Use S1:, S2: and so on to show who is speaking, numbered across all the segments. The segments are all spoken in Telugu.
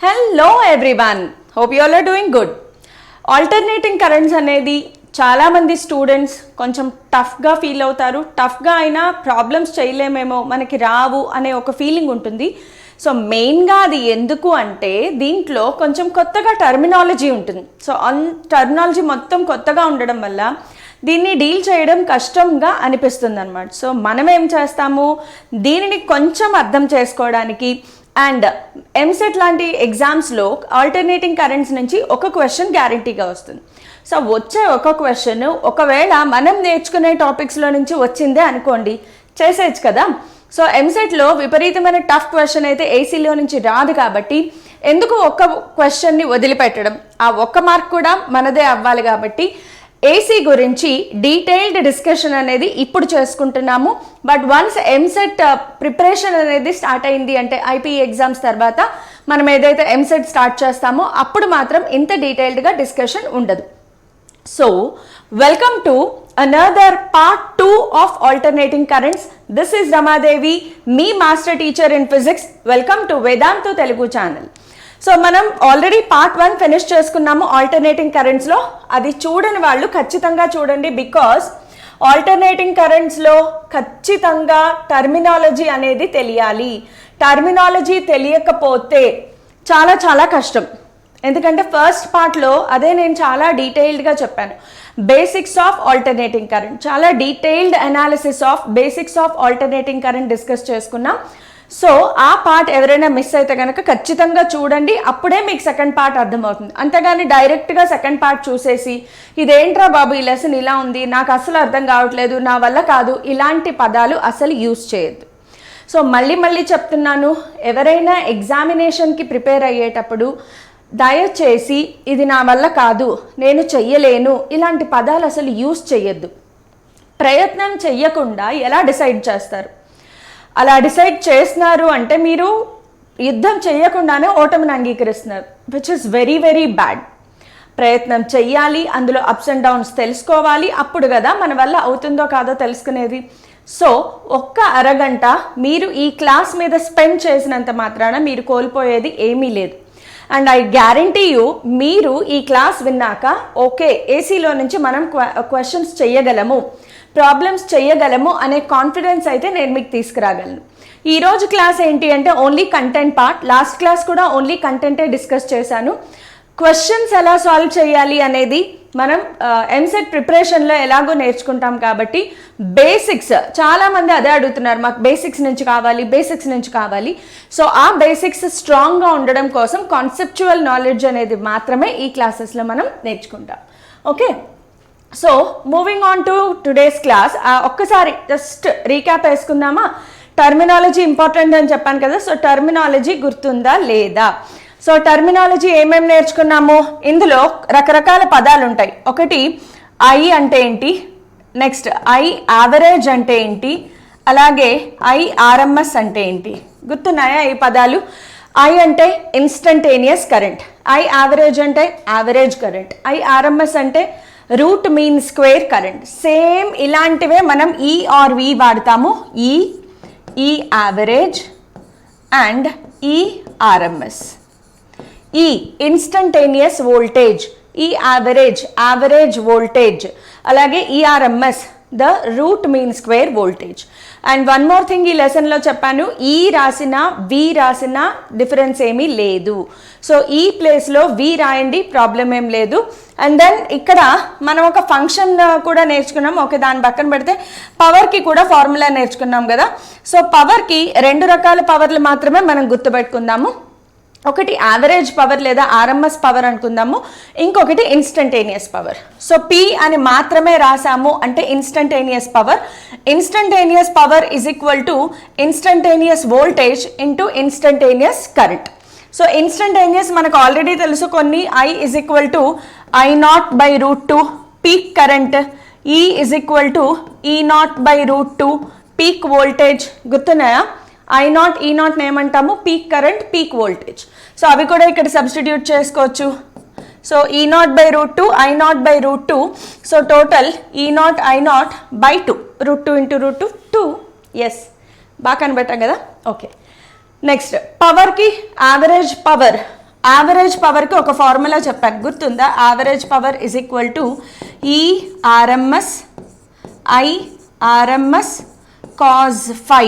S1: Hello everyone, hope you all are doing good. Alternating currents అనేది చాలామంది స్టూడెంట్స్ కొంచెం టఫ్గా ఫీల్ అవుతారు. టఫ్గా అయినా ప్రాబ్లమ్స్ చేయలేమేమో, మనకి రావు అనే ఒక ఫీలింగ్ ఉంటుంది. సో మెయిన్గా అది ఎందుకు అంటే దీంట్లో కొంచెం కొత్తగా టర్మినాలజీ ఉంటుంది. సో టర్మినాలజీ మొత్తం కొత్తగా ఉండడం వల్ల దీన్ని డీల్ చేయడం కష్టంగా అనిపిస్తుంది అన్నమాట. సో మనం ఏం చేస్తాము, దీనిని కొంచెం అర్థం చేసుకోవడానికి అండ్ ఎంసెట్ లాంటి ఎగ్జామ్స్లో ఆల్టర్నేటింగ్ కరెంట్స్ నుంచి ఒక క్వశ్చన్ గ్యారంటీగా వస్తుంది. సో వచ్చే ఒక క్వశ్చన్ ఒకవేళ మనం నేర్చుకునే టాపిక్స్లో నుంచి వచ్చిందే అనుకోండి, చేసేయచ్చు కదా. సో ఎంసెట్లో విపరీతమైన టఫ్ క్వశ్చన్ అయితే ఏసీలో నుంచి రాదు కాబట్టి ఎందుకు ఒక్క క్వశ్చన్ని వదిలిపెట్టడం, ఆ ఒక్క మార్క్ కూడా మనదే అవ్వాలి కాబట్టి ఏసీ గురించి డీటెయిల్డ్ డిస్కషన్ అనేది ఇప్పుడు చేసుకుంటున్నాము. బట్ వన్స్ ఎంసెట్ ప్రిపరేషన్ అనేది స్టార్ట్ అయింది అంటే ఐపీఈ ఎగ్జామ్స్ తర్వాత మనం ఏదైతే ఎంసెట్ స్టార్ట్ చేస్తామో అప్పుడు మాత్రం ఇంత డీటెయిల్డ్గా డిస్కషన్ ఉండదు. So welcome to another part 2 of alternating currents. This is Ramadevi, me master teacher in physics. Welcome to Vedantu Telugu channel. So మనం ఆల్రెడీ పార్ట్ 1 ఫినిష్ చేసుకున్నాము ఆల్టర్నేటింగ్ కరెంట్స్లో. అది చూడని వాళ్ళు ఖచ్చితంగా చూడండి, బికాస్ ఆల్టర్నేటింగ్ కరెంట్స్లో ఖచ్చితంగా టర్మినాలజీ అనేది తెలియాలి. టర్మినాలజీ తెలియకపోతే చాలా చాలా కష్టం. ఎందుకంటే ఫస్ట్ పార్ట్లో అదే నేను చాలా డీటెయిల్డ్గా చెప్పాను, బేసిక్స్ ఆఫ్ ఆల్టర్నేటింగ్ కరెంట్, చాలా detailed analysis of basics of alternating current discuss చేసుకున్నాం. సో ఆ పార్ట్ ఎవరైనా మిస్ అయితే కనుక ఖచ్చితంగా చూడండి, అప్పుడే మీకు సెకండ్ పార్ట్ అర్థమవుతుంది. అంతేగాని డైరెక్ట్గా సెకండ్ పార్ట్ చూసేసి ఇదేంట్రా బాబు ఈ లెసన్ ఇలా ఉంది, నాకు అసలు అర్థం కావట్లేదు, నా వల్ల కాదు, ఇలాంటి పదాలు అసలు యూజ్ చేయొద్దు. సో మళ్ళీ చెప్తున్నాను, ఎవరైనా ఎగ్జామినేషన్కి ప్రిపేర్ అయ్యేటప్పుడు దయచేసి ఇది నా వల్ల కాదు, నేను చెయ్యలేను, ఇలాంటి పదాలు అసలు యూజ్ చేయొద్దు. ప్రయత్నం చెయ్యకుండా ఎలా డిసైడ్ చేస్తారు? అలా డిసైడ్ చేస్తున్నారు అంటే మీరు యుద్ధం చేయకుండానే ఓటమిని అంగీకరిస్తున్నారు, which is very very bad. ప్రయత్నం చెయ్యాలి, అందులో అప్స్ అండ్ డౌన్స్ తెలుసుకోవాలి, అప్పుడు కదా మన వల్ల అవుతుందో కాదో తెలుసుకునేది. సో ఒక్క అరగంట మీరు ఈ క్లాస్ మీద స్పెండ్ చేసినంత మాత్రాన మీరు కోల్పోయేది ఏమీ లేదు. అండ్ ఐ గ్యారంటీ యూ, మీరు ఈ క్లాస్ విన్నాక ఓకే ఏసీలో నుంచి మనం క్వశ్చన్స్ చెయ్యగలము, ప్రాబ్లమ్స్ చెయ్యగలము అనే కాన్ఫిడెన్స్ అయితే నేను మీకు తీసుకురాగలను. ఈరోజు క్లాస్ ఏంటి అంటే only content part. Last class కూడా ఓన్లీ కంటెంటే డిస్కస్ చేశాను. క్వశ్చన్స్ ఎలా సాల్వ్ చేయాలి అనేది మనం ఎంసెట్ ప్రిపరేషన్లో ఎలాగో నేర్చుకుంటాం కాబట్టి బేసిక్స్, చాలామంది అదే అడుగుతున్నారు, మాకు బేసిక్స్ నుంచి కావాలి. సో ఆ బేసిక్స్ స్ట్రాంగ్గా ఉండడం కోసం కాన్సెప్చువల్ నాలెడ్జ్ అనేది మాత్రమే ఈ క్లాసెస్లో మనం నేర్చుకుంటాం. Okay, so moving on to today's class. ఒక్కసారి జస్ట్ రీక్యాప్ వేసుకుందామా? టర్మినాలజీ ఇంపార్టెంట్ అని చెప్పాను కదా, సో టర్మినాలజీ గుర్తుందా లేదా? సో టర్మినాలజీ ఏమేమి నేర్చుకున్నాము, ఇందులో రకరకాల పదాలు ఉంటాయి. ఒకటి ఐ అంటే ఏంటి, నెక్స్ట్ ఐ యావరేజ్ అంటే ఏంటి, అలాగే ఐ ఆర్ఎంఎస్ అంటే ఏంటి, గుర్తున్నాయా ఈ పదాలు? ఐ అంటే ఇన్స్టంటేనియస్ కరెంట్, ఐ యావరేజ్ అంటే యావరేజ్ కరెంట్, ఐ ఆర్ఎంఎస్ అంటే root mean square current. Same ఇలాంటివే మనం ఈ ఆర్ వి వాడతాము. E average and E RMS. E instantaneous voltage, E average voltage, అలాగే E RMS the root mean square voltage. And one more thing ఈ లెసన్లో చెప్పాను, ఈ రాసిన వి రాసిన డిఫరెన్స్ ఏమీ లేదు. సో ఈ ప్లేస్లో వి రాయండి, ప్రాబ్లం ఏం లేదు. అండ్ దెన్ ఇక్కడ మనం ఒక ఫంక్షన్ కూడా నేర్చుకున్నాం. ఓకే, దాని పక్కన పెడితే పవర్కి కూడా ఫార్ములా నేర్చుకున్నాం కదా. సో పవర్కి 2 రకాల పవర్లు మాత్రమే మనం గుర్తుపెట్టుకుందాము. ఒకటి యావరేజ్ పవర్ లేదా ఆర్ఎంఎస్ పవర్ అనుకుందాము, ఇంకొకటి ఇన్స్టంటేనియస్ పవర్. సో పి అని మాత్రమే రాసాము అంటే instantaneous power. Instantaneous power is equal to instantaneous voltage into instantaneous current. So instantaneous మనకు ఆల్రెడీ తెలుసు కొన్ని, I is equal to I0/√2 peak current, E is equal to E0/√2 peak voltage. గుర్తున్నాయా? I0 E0 ఏమంటాము, peak current, peak voltage. So అవి కూడా ఇక్కడ సబ్స్టిట్యూట్ చేసుకోవచ్చు. So E0/√2 I0/√2. So total E0 I0/2, √2 × √2 yes, బాగా కనిపెట్టాం కదా. ఓకే, నెక్స్ట్ పవర్కి యావరేజ్ పవర్ యావరేజ్ పవర్కి ఒక ఫార్ములా చెప్పాను, గుర్తుందా? Average power is equal to E RMS I RMS cos phi.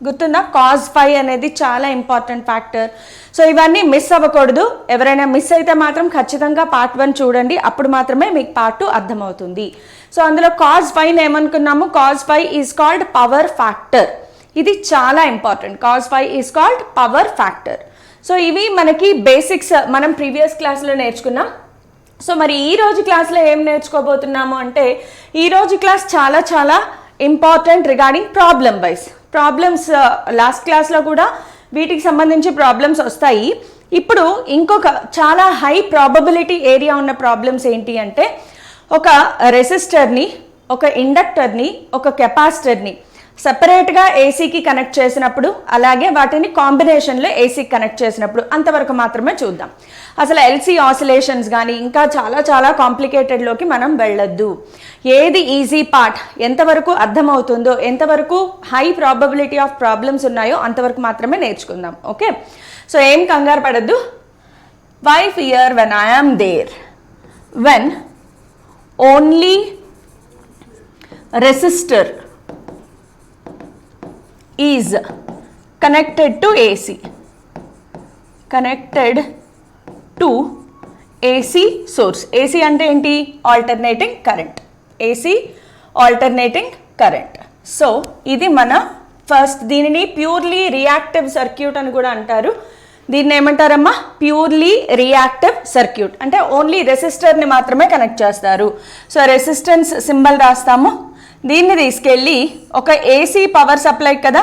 S1: గుర్తుందా? కాజ్ ఫై అనేది చాలా ఇంపార్టెంట్ ఫ్యాక్టర్. సో ఇవన్నీ మిస్ అవ్వకూడదు. ఎవరైనా మిస్ అయితే మాత్రం ఖచ్చితంగా పార్ట్ 1 చూడండి, అప్పుడు మాత్రమే మీకు పార్ట్ 2 అర్థమవుతుంది. సో అందులో కాజ్ ఫైని ఏమనుకున్నాము? Cos phi is called power factor. ఇది చాలా important. Cos phi is called power factor. So ఇవి మనకి బేసిక్స్ మనం ప్రీవియస్ క్లాస్లో నేర్చుకున్నాం. సో మరి ఈ రోజు క్లాస్లో ఏం నేర్చుకోబోతున్నాము అంటే, ఈరోజు క్లాస్ చాలా చాలా important regarding problem wise. Problems last క్లాస్లో కూడా వీటికి సంబంధించి ప్రాబ్లమ్స్ వస్తాయి. ఇప్పుడు ఇంకొక చాలా హై ప్రాబబిలిటీ ఏరియా ఉన్న ప్రాబ్లమ్స్ ఏంటి అంటే, ఒక రెసిస్టర్ని, ఒక ఇండక్టర్ని, ఒక కెపాసిటర్ని సెపరేట్గా ఏసీకి కనెక్ట్ చేసినప్పుడు, అలాగే వాటిని కాంబినేషన్లో ఏసీకి కనెక్ట్ చేసినప్పుడు, అంతవరకు మాత్రమే చూద్దాం. అసలు ఎల్సీ ఆసిలేషన్స్ కానీ ఇంకా చాలా చాలా కాంప్లికేటెడ్లోకి మనం వెళ్ళొద్దు. ఏది ఈజీ పార్ట్, ఎంతవరకు అర్థమవుతుందో, ఎంతవరకు హై ప్రాబబిలిటీ ఆఫ్ ప్రాబ్లమ్స్ ఉన్నాయో అంతవరకు మాత్రమే నేర్చుకుందాం. ఓకే, సో ఏం కంగారు పడద్దు. Why fear when I am there when only resistor is connected to AC, connected to AC source. AC అంటే ఏంటి? Alternating current. AC alternating current. So ఇది మన ఫస్ట్. దీనిని ప్యూర్లీ రియాక్టివ్ సర్క్యూట్ అని కూడా అంటారు. దీన్ని ఏమంటారమ్మా? Purely reactive circuit. అంటే ఓన్లీ రెసిస్టర్ని మాత్రమే కనెక్ట్ చేస్తారు. సో రెసిస్టెన్స్ సింబల్ రాస్తాము. దీన్ని తీసుకెళ్ళి ఒక ఏసీ పవర్ సప్లై కదా,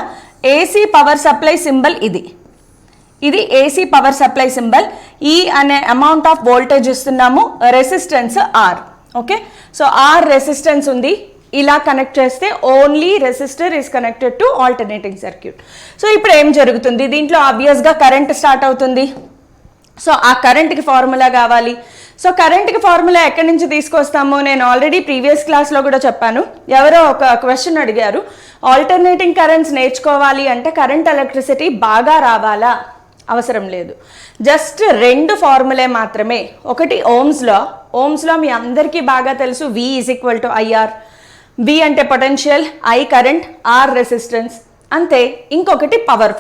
S1: ఏసీ పవర్ సప్లై సింబల్ ఇది ఏసీ పవర్ సప్లై సింబల్. ఈ అనే అమౌంట్ ఆఫ్ వోల్టేజ్ ఇస్తున్నాము, resistance R. Okay, so R resistance ఉంది. ఇలా కనెక్ట్ చేస్తే only resistor is connected to alternating circuit. So ఇప్పుడు ఏం జరుగుతుంది? దీంట్లో ఆబ్వియస్గా కరెంట్ స్టార్ట్ అవుతుంది. సో ఆ కరెంట్కి ఫార్ములా కావాలి. సో కరెంట్కి ఫార్ములా ఎక్కడి నుంచి తీసుకొస్తాము? నేను ఆల్రెడీ ప్రీవియస్ క్లాస్లో కూడా చెప్పాను. ఎవరో ఒక క్వశ్చన్ అడిగారు, ఆల్టర్నేటింగ్ కరెంట్స్ నేర్చుకోవాలి అంటే కరెంట్ ఎలక్ట్రిసిటీ బాగా రావాలా? అవసరం లేదు. జస్ట్ 2 ఫార్ములే మాత్రమే. ఒకటి ఓమ్స్లో మీ అందరికీ బాగా తెలుసు, V is equal to IR. V అంటే potential, I current, R resistance. అంతే. ఇంకొకటి పవర్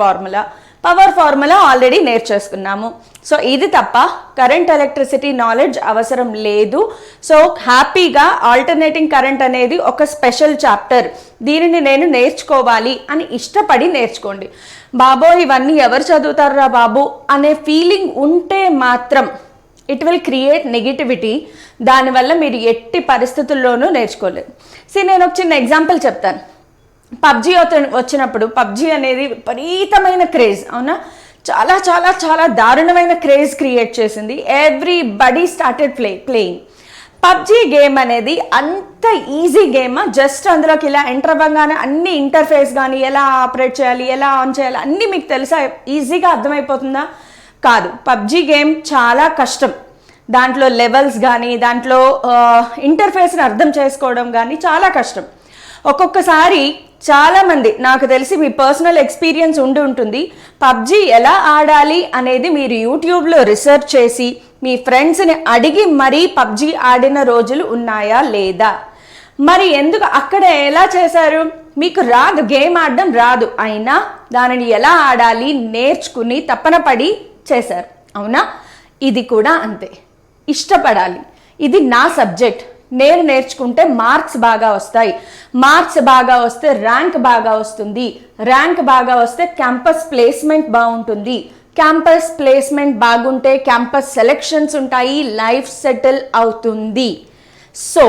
S1: ఫార్ములా ఆల్రెడీ నేర్చేసుకున్నాము. సో ఇది తప్ప కరెంట్ ఎలక్ట్రిసిటీ నాలెడ్జ్ అవసరం లేదు. సో హ్యాపీగా ఆల్టర్నేటింగ్ కరెంట్ అనేది ఒక స్పెషల్ చాప్టర్, దీనిని నేను నేర్చుకోవాలి అని ఇష్టపడి నేర్చుకోండి. బాబో ఇవన్నీ ఎవరు చదువుతారా బాబు అనే ఫీలింగ్ ఉంటే మాత్రం ఇట్ విల్ క్రియేట్ నెగిటివిటీ. దానివల్ల మీరు ఎట్టి పరిస్థితుల్లోనూ నేర్చుకోలేరు. నేను ఒక చిన్న ఎగ్జాంపుల్ చెప్తాను. పబ్జీ వచ్చినప్పుడు, పబ్జీ అనేది విపరీతమైన క్రేజ్, అవునా? చాలా చాలా చాలా దారుణమైన క్రేజ్ క్రియేట్ చేసింది. Everybody started playing. PUBG game అనేది అంత ఈజీ గేమ్. జస్ట్ అందులోకి ఇలా ఎంటర్ అవ్వగానే అన్ని ఇంటర్ఫేస్ కానీ ఎలా ఆపరేట్ చేయాలి, ఎలా ఆన్ చేయాలి అన్నీ మీకు తెలుసా? ఈజీగా అర్థమైపోతుందా? కాదు. పబ్జీ గేమ్ చాలా కష్టం. దాంట్లో లెవెల్స్ కానీ, దాంట్లో ఇంటర్ఫేస్ని అర్థం చేసుకోవడం కానీ చాలా కష్టం. ఒక్కొక్కసారి చాలామంది, నాకు తెలిసి మీ పర్సనల్ ఎక్స్పీరియన్స్ ఉంటుంది, పబ్జీ ఎలా ఆడాలి అనేది మీరు యూట్యూబ్లో రీసెర్చ్ చేసి మీ ఫ్రెండ్స్ని అడిగి మరీ పబ్జీ ఆడిన రోజులు ఉన్నాయా లేదా? మరి ఎందుకు అక్కడ ఎలా చేశారు? మీకు రాదు, గేమ్ ఆడడం రాదు, అయినా దానిని ఎలా ఆడాలి నేర్చుకుని తపన పడి చేశారు, అవునా? ఇది కూడా అంతే. ఇష్టపడాలి. ఇది నా సబ్జెక్ట్, నేను నేర్చుకుంటే మార్క్స్ బాగా వస్తాయి. మార్క్స్ బాగా వస్తే ర్యాంక్ బాగా వస్తుంది. ర్యాంక్ బాగా వస్తే క్యాంపస్ ప్లేస్మెంట్ బాగుంటుంది. క్యాంపస్ ప్లేస్మెంట్ బాగుంటే క్యాంపస్ సెలెక్షన్స్ ఉంటాయి, లైఫ్ సెటిల్ అవుతుంది. సో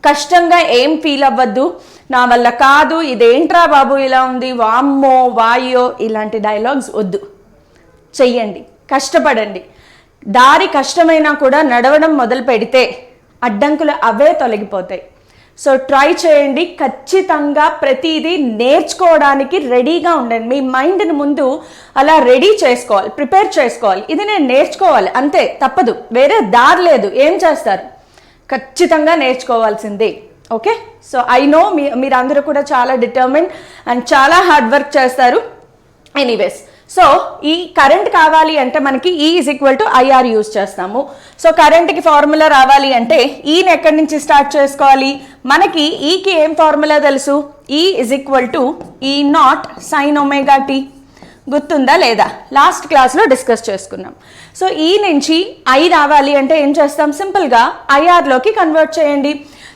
S1: కష్టంగా ఏం ఫీల్ అవ్వద్దు. నా వల్ల కాదు, ఇదేంట్రా బాబు ఇలా ఉంది, వామ్మో వాయో ఇలాంటి డైలాగ్స్ వద్దు. చెయ్యండి, కష్టపడండి. దారి కష్టమైనా కూడా నడవడం మొదలు పెడితే అడ్డంకులు అవే తొలగిపోతాయి. సో ట్రై చేయండి. ఖచ్చితంగా ప్రతిదీ నేర్చుకోవడానికి రెడీగా ఉండండి. మీ మైండ్ని ముందు అలా రెడీ చేసుకోవాలి, ప్రిపేర్ చేసుకోవాలి. ఇది నేను నేర్చుకోవాలి అంతే, తప్పదు, వేరే దారి లేదు. ఏం చేస్తారు? ఖచ్చితంగా నేర్చుకోవాల్సిందే. ఓకే, సో ఐ నో మీరందరూ కూడా చాలా డిటర్మిన్ అండ్ చాలా హార్డ్ వర్క్ చేస్తారు. ఎనీవేస్, సో ఈ కరెంట్ కావాలి అంటే మనకి E is equal to IR use చేస్తాము. సో కరెంట్కి ఫార్ములా రావాలి అంటే ఈని ఎక్కడి నుంచి స్టార్ట్ చేసుకోవాలి? మనకి ఈకి ఏం ఫార్ములా తెలుసు? E is equal to E not sine omega tea. గుర్తుందా లేదా? లాస్ట్ క్లాస్లో డిస్కస్ చేసుకున్నాం. సో ఈ నుంచి ఐ రావాలి అంటే ఏం చేస్తాం? సింపుల్గా ఐఆర్లోకి కన్వర్ట్ చేయండి.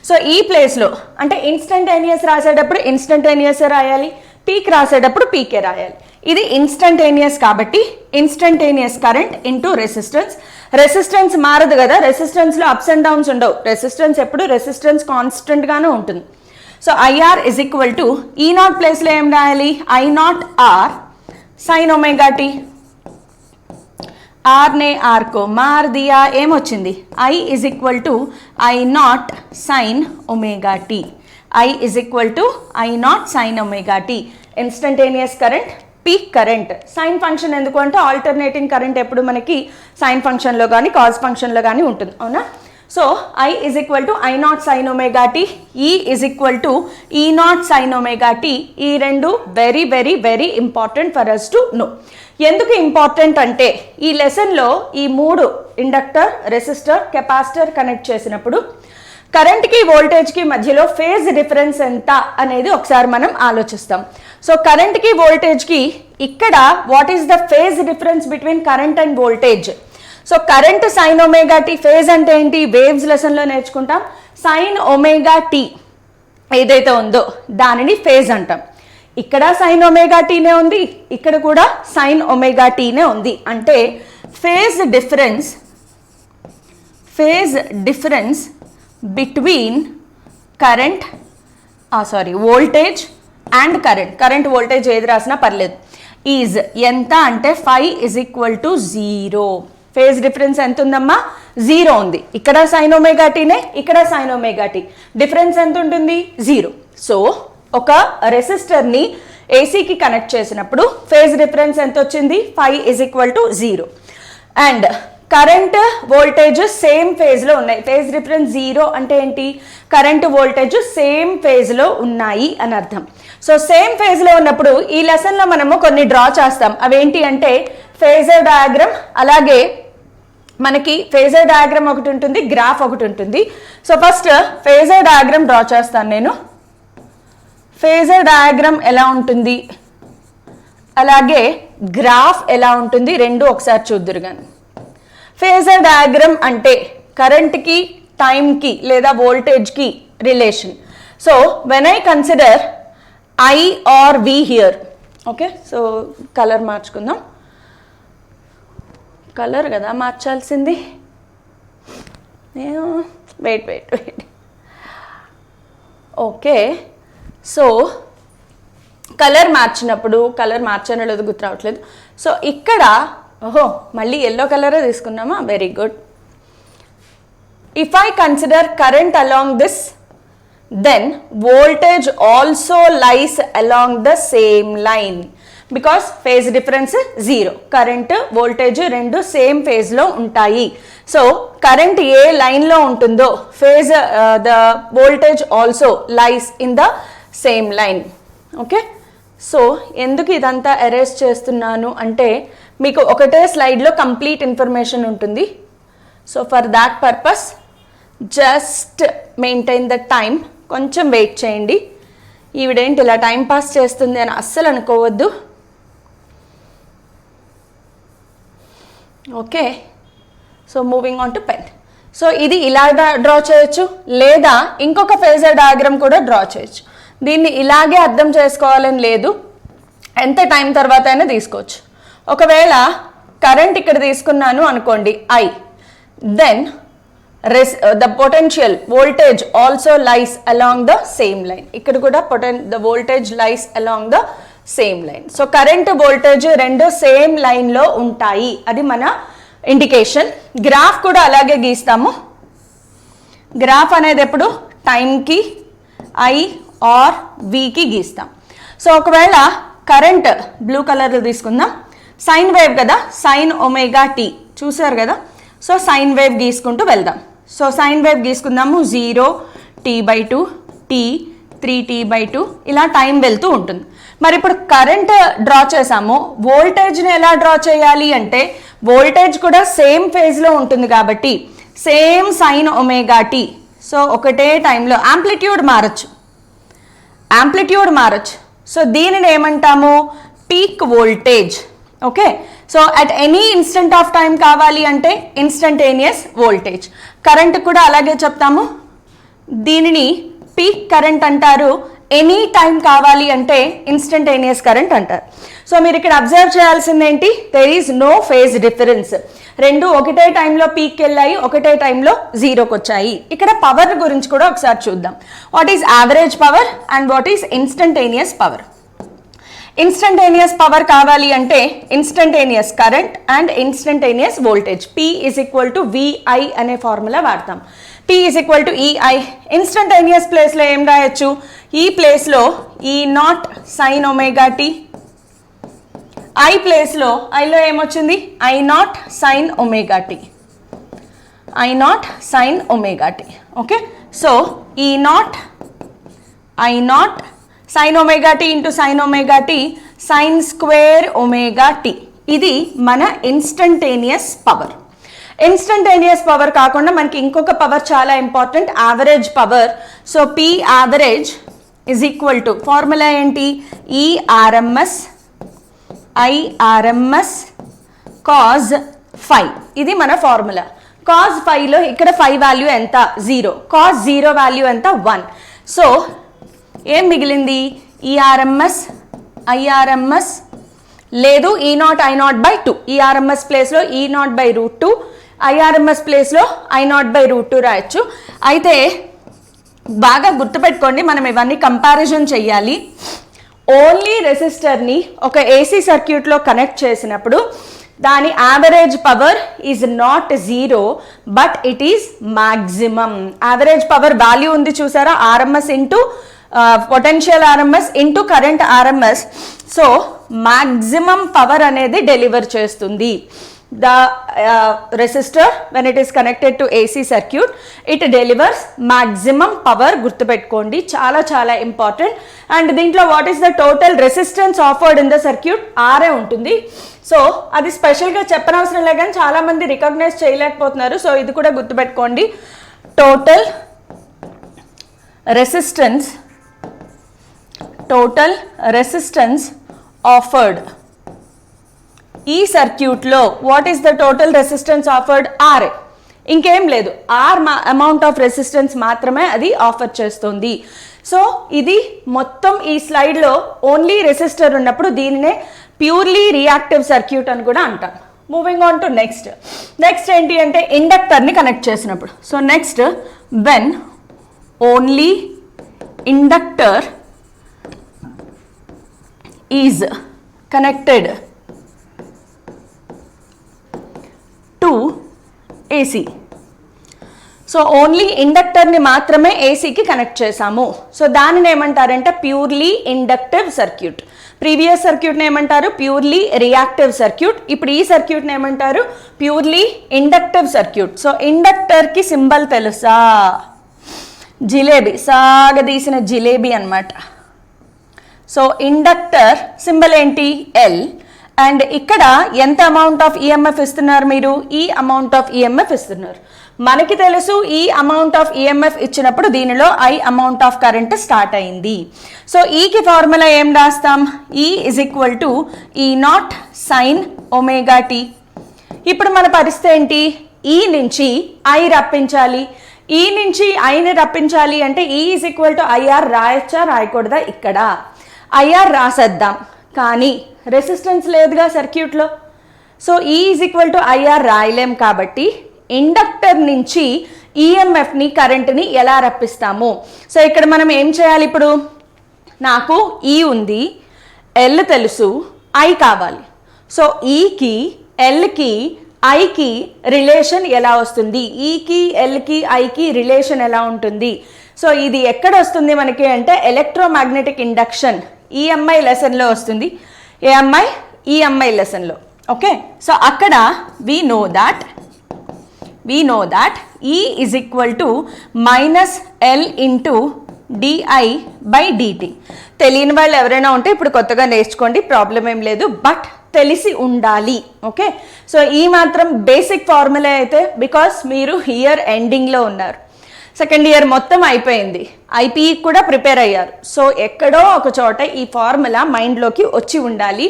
S1: సో ఈ ప్లేస్లో అంటే ఇన్స్టంటేనియస్ రాసేటప్పుడు ఇన్స్టంటేనియస్ రాయాలి, పీక్ రాసేటప్పుడు పీకే రాయాలి. ఇది ఇన్స్టంటేనియస్ కాబట్టి instantaneous current into resistance. Resistance మారదు కదా, రెసిస్టెన్స్లో అప్స్ అండ్ డౌన్స్ ఉండవు. రెసిస్టెన్స్ ఎప్పుడు రెసిస్టెన్స్ కాన్స్టెంట్గానే ఉంటుంది. So I R is equal to E naught ప్లేస్లో ఏం రాయాలి? I naught R sine omega T. ఆర్నే ఆర్కో మార్ దియా, ఏమొచ్చింది? I is equal to I not sine omega T. I is equal to I not sine omega T. Instantaneous current, peak current. Sine function ఎందుకు అంటే ఆల్టర్నేటింగ్ కరెంట్ ఎప్పుడు మనకి సైన్ ఫంక్షన్లో కానీ కాజ్ ఫంక్షన్లో కానీ ఉంటుంది, అవునా? So I is equal to I not sine omega T, E is equal to E not sine omega T. ఈ రెండు very very very important for us to know. ఎందుకు ఇంపార్టెంట్ అంటే ఈ లెసన్లో ఈ 3 ఇండక్టర్, రెసిస్టర్, కెపాసిటర్ కనెక్ట్ చేసినప్పుడు కరెంట్కి వోల్టేజ్కి మధ్యలో ఫేజ్ డిఫరెన్స్ ఎంత అనేది ఒకసారి మనం ఆలోచిస్తాం. సో కరెంట్కి వోల్టేజ్కి ఇక్కడ what is the phase difference between current and voltage? So current sine omega T, phase అంటే ఏంటి? వేవ్స్ లెసన్లో నేర్చుకుంటాం. సైన్ ఒమేగా టీ ఏదైతే ఉందో దానిని ఫేజ్ అంటాం. ఇక్కడ సైన్ ఒమేగా టీనే ఉంది, ఇక్కడ కూడా సైన్ ఒమేగా టీనే ఉంది. అంటే phase difference between current voltage and current voltage ఏది రాసినా పర్లేదు. ఈజ్ ఎంత అంటే 5 is equal to 0. Phase difference ఎంత ఉందమ్మా? 0 ఉంది. ఇక్కడ సైన్ ఒమేగా టీనే, ఇక్కడ సైన్ ఒమేగా టీ. డిఫరెన్స్ ఎంత ఉంటుంది? 0. సో ఒక రెసిస్టర్ని ఏసీకి కనెక్ట్ చేసినప్పుడు ఫేజ్ డిఫరెన్స్ ఎంత వచ్చింది? 5 is equal to 0. And current voltage same ఫేజ్లో ఉన్నాయి. ఫేజ్ డిఫరెన్స్ 0 అంటే ఏంటి? కరెంట్ వోల్టేజ్ సేమ్ ఫేజ్లో ఉన్నాయి అని అర్థం. సో సేమ్ ఫేజ్లో ఉన్నప్పుడు ఈ లెసన్లో మనము కొన్ని డ్రా చేస్తాం. అవేంటి అంటే ఫేజర్ డయాగ్రామ్, అలాగే మనకి ఫేజర్ డయాగ్రామ్ ఒకటి ఉంటుంది, గ్రాఫ్ ఒకటి ఉంటుంది. So first phasor diagram draw చేస్తాను నేను. ఫేజర్ డయాగ్రామ్ ఎలా ఉంటుంది, అలాగే గ్రాఫ్ ఎలా ఉంటుంది, రెండు ఒకసారి చూద్దురు కానీ. ఫేజర్ డయాగ్రామ్ అంటే కరెంట్కి, టైంకి లేదా వోల్టేజ్కి relation. So when I consider I R V here, okay. So colour మార్చుకుందాం. కలర్ కదా మార్చాల్సింది. Wait okay. సో కలర్ మార్చినప్పుడు, కలర్ మార్చానో లేదో గుర్తు రావట్లేదు. సో ఇక్కడ మళ్ళీ ఎల్లో కలరే తీసుకున్నామా? Very good. If I consider current along this, then voltage also lies along the same line, because phase difference 0. Current, voltage రెండు సేమ్ ఫేజ్లో ఉంటాయి. సో కరెంట్ ఏ లైన్లో ఉంటుందో phase the voltage also lies in the same line, okay. So ఎందుకు ఇదంతా ఎరేజ్ చేస్తున్నాను అంటే మీకు ఒకటే స్లైడ్లో కంప్లీట్ ఇన్ఫర్మేషన్ ఉంటుంది. So for that purpose just maintain the time. కొంచెం వెయిట్ చేయండి. ఈవిడేంటి ఇలా టైం పాస్ చేస్తుంది అని అస్సలు అనుకోవద్దు, okay. So moving on to pen. So ఇది ఇలా డ్రా చేయొచ్చు, లేదా ఇంకొక ఫేజర్ డయాగ్రామ్ కూడా డ్రా చేయొచ్చు. దీన్ని ఇలాగే అర్థం చేసుకోవాలని లేదు, ఎంత టైం తర్వాత అయినా తీసుకోవచ్చు. ఒకవేళ కరెంట్ ఇక్కడ తీసుకున్నాను అనుకోండి I, then the potential voltage also lies along the same line. ఇక్కడ కూడా the voltage lies along the same line. So current, voltage రెండు సేమ్ లైన్లో ఉంటాయి, అది మన ఇండికేషన్. గ్రాఫ్ కూడా అలాగే గీస్తాము. గ్రాఫ్ అనేది ఎప్పుడు టైంకి ఐ ఆర్ వికి గీస్తాం. సో ఒకవేళ కరెంట్ బ్లూ కలర్లో తీసుకుందాం. సైన్ వేవ్ కదా, సైన్ ఒమేగా టీ చూసారు కదా. సో సైన్ వేవ్ గీసుకుంటూ వెళ్దాం. సో సైన్ వేవ్ గీసుకుందాము. 0, T/2, T, 3T/2 ఇలా టైం వెళ్తూ ఉంటుంది. మరి ఇప్పుడు కరెంట్ డ్రా చేసాము, వోల్టేజ్ని ఎలా డ్రా చేయాలి అంటే వోల్టేజ్ కూడా సేమ్ ఫేజ్లో ఉంటుంది కాబట్టి same sine omega T. So ఒకటే టైంలో యాంప్లిట్యూడ్ మారచ్చు. సో దీనిని ఏమంటాము, peak voltage. Okay, so at any instant of time కావాలి అంటే ఇన్స్టంటేనియస్ వోల్టేజ్. కరెంట్ కూడా అలాగే చెప్తాము, దీనిని పీక్ కరెంట్ అంటారు. ఎనీ టైం కావాలి అంటే ఇన్స్టంటేనియస్ కరెంట్ అంటారు. సో మీరు ఇక్కడ అబ్జర్వ్ చేయాల్సింది ఏంటి, there is no phase difference. రెండు ఒకటే టైంలో పీక్కి వెళ్ళాయి, ఒకటే టైంలో జీరోకి వచ్చాయి. ఇక్కడ పవర్ గురించి కూడా ఒకసారి చూద్దాం. What is average power and what is instantaneous power. Instantaneous power కావాలి అంటే instantaneous current and instantaneous voltage, P is equal to VI అనే ఫార్ములా వాడతాం. P is equal to EI. Instantaneous ప్లేస్లో ఏం రాయొచ్చు, ఈ ప్లేస్లో E0 sine omega tea, I ప్లేస్లో ఐలో ఏమొచ్చింది I0 sine omega T, I0 sine omega T. Okay, so E0 I0 sine omega T into sine omega T sine square omega T. ఇది మన ఇన్స్టంటేనియస్ పవర్. ఇన్స్టంటేనియస్ పవర్ కాకుండా మనకి ఇంకొక పవర్ చాలా important, average power. So P average is equal to formula ఏంటి, ERMS IRMS కాజ్ ఫై. ఇది మన ఫార్ములా. కాజ్ ఫైలో ఇక్కడ ఫై వాల్యూ ఎంత, 0. కాజ్ 0 వాల్యూ ఎంత, 1. సో ఏం మిగిలింది, ERMS IRMS లేదు, E0 I0 by 2. ERMS ప్లేస్లో E0 by √2, IRMS ప్లేస్లో I0 by √2 రాయొచ్చు. అయితే బాగా గుర్తుపెట్టుకోండి, మనం ఇవన్నీ కంపారిజన్ చెయ్యాలి. ఓన్లీ రెసిస్టర్ని ఒక AC సర్క్యూట్లో కనెక్ట్ చేసినప్పుడు దాని average power is not 0 but it is maximum. Average power value ఉంది చూసారా, RMS into potential RMS into current RMS. So maximum power అనేది డెలివర్ చేస్తుంది. The resistor when it is connected to AC circuit, it delivers maximum power. గుర్తుపెట్టుకోండి, చాలా చాలా ఇంపార్టెంట్. అండ్ దీంట్లో what is the total resistance offered in the circuit, ఆరే ఉంటుంది. సో అది స్పెషల్గా చెప్పనవసరం లేదు, కానీ చాలా మంది రికగ్నైజ్ చేయలేకపోతున్నారు. సో ఇది కూడా గుర్తుపెట్టుకోండి, టోటల్ రెసిస్టెన్స్ ఆఫర్డ్ ఈ సర్క్యూట్లో what is the total resistance offered, R. ఇంకేం లేదు, ఆర్ అమౌంట్ ఆఫ్ రెసిస్టెన్స్ మాత్రమే అది ఆఫర్ చేస్తుంది. సో ఇది మొత్తం ఈ స్లైడ్లో ఓన్లీ రెసిస్టర్ ఉన్నప్పుడు దీనినే ప్యూర్లీ రియాక్టివ్ సర్క్యూట్ అని కూడా అంటాం. మూవింగ్ ఆన్ టు నెక్స్ట్ ఏంటి అంటే ఇండక్టర్ని కనెక్ట్ చేసినప్పుడు. So next, when only inductor is connected to AC. So only ఇండక్టర్ని మాత్రమే ఏసీకి కనెక్ట్ చేసాము. సో దానిని ఏమంటారంటే ప్యూర్లీ ఇండక్టివ్ సర్క్యూట్. ప్రీవియస్ సర్క్యూట్ని ఏమంటారు, ప్యూర్లీ రియాక్టివ్ సర్క్యూట్. ఇప్పుడు ఈ సర్క్యూట్ని ఏమంటారు, ప్యూర్లీ ఇండక్టివ్ సర్క్యూట్. సో ఇండక్టర్కి సింబల్ తెలుసా, జిలేబీ, సాగదీసిన జిలేబీ అన్నమాట. సో ఇండక్టర్ సింబల్ ఏంటి, L. అండ్ ఇక్కడ ఎంత అమౌంట్ ఆఫ్ ఈఎంఎఫ్ ఇస్తున్నారు మీరు, ఈ అమౌంట్ ఆఫ్ ఈఎంఎఫ్ ఇస్తున్నారు. మనకి తెలుసు ఈ అమౌంట్ ఆఫ్ ఈఎంఎఫ్ ఇచ్చినప్పుడు దీనిలో I amount of current start అయింది. సో ఈకి ఫార్ములా ఏం రాస్తాం, E is equal to E0 sine omega T. ఇప్పుడు మన పరిస్థితి ఏంటి, ఈ నుంచి I రప్పించాలి. ఈ నుంచి ఐని రప్పించాలి అంటే E is equal to IR రాయచ్చా రాయకూడదా, ఇక్కడ IR రాసేద్దాం. కానీ రెసిస్టెన్స్ లేదుగా సర్క్యూట్లో. So E is equal to IR రాయలేం కాబట్టి ఇండక్టర్ నుంచి ఈఎంఎఫ్ని కరెంట్ని ఎలా రప్పిస్తాము. సో ఇక్కడ మనం ఏం చేయాలి, ఇప్పుడు నాకు E ఉంది, L తెలుసు, I కావాలి. సో Eకి Lకి ఐకి రిలేషన్ ఎలా వస్తుంది, ఈకి ఎల్కి ఐకి రిలేషన్ ఎలా ఉంటుంది. సో ఇది ఎక్కడ వస్తుంది మనకి అంటే ఎలక్ట్రోమాగ్నెటిక్ ఇండక్షన్ ఈఎంఐ లెసన్లో వస్తుంది, ఈఎంఐ లెసన్లో. ఓకే, సో అక్కడ we know that E is equal to minus L into di by dt. తెలియని వాళ్ళు ఎవరైనా ఉంటే ఇప్పుడు కొత్తగా నేర్చుకోండి, ప్రాబ్లం ఏం లేదు, బట్ తెలిసి ఉండాలి. ఓకే, సో ఈ మాత్రం బేసిక్ ఫార్ములా అయితే, బికాస్ మీరు ఇయర్ ఎండింగ్లో ఉన్నారు, సెకండ్ ఇయర్ మొత్తం అయిపోయింది, ఐపీఈ కూడా ప్రిపేర్ అయ్యారు. సో ఎక్కడో ఒక చోట ఈ ఫార్ములా మైండ్లోకి వచ్చి ఉండాలి.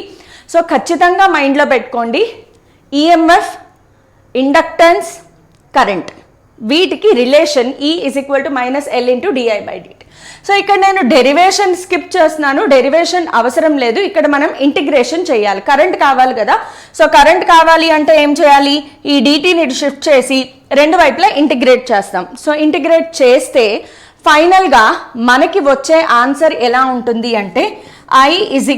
S1: సో ఖచ్చితంగా మైండ్లో పెట్టుకోండి, ఈఎంఎఫ్, ఇండక్టెన్స్, కరెంట్, వీటికి relation E = -L × di/dt. So ఇక్కడ నేను డెరివేషన్ స్కిప్ చేస్తున్నాను, డెరివేషన్ అవసరం లేదు, ఇక్కడ మనం ఇంటిగ్రేషన్ చేయాలి, కరెంట్ కావాలి కదా. సో కరెంట్ కావాలి అంటే ఏం చేయాలి, ఈ డిటీని షిఫ్ట్ చేసి రెండు వైపులా ఇంటిగ్రేట్ చేస్తాం. సో ఇంటిగ్రేట్ చేస్తే ఫైనల్గా మనకి వచ్చే ఆన్సర్ ఎలా ఉంటుంది అంటే I =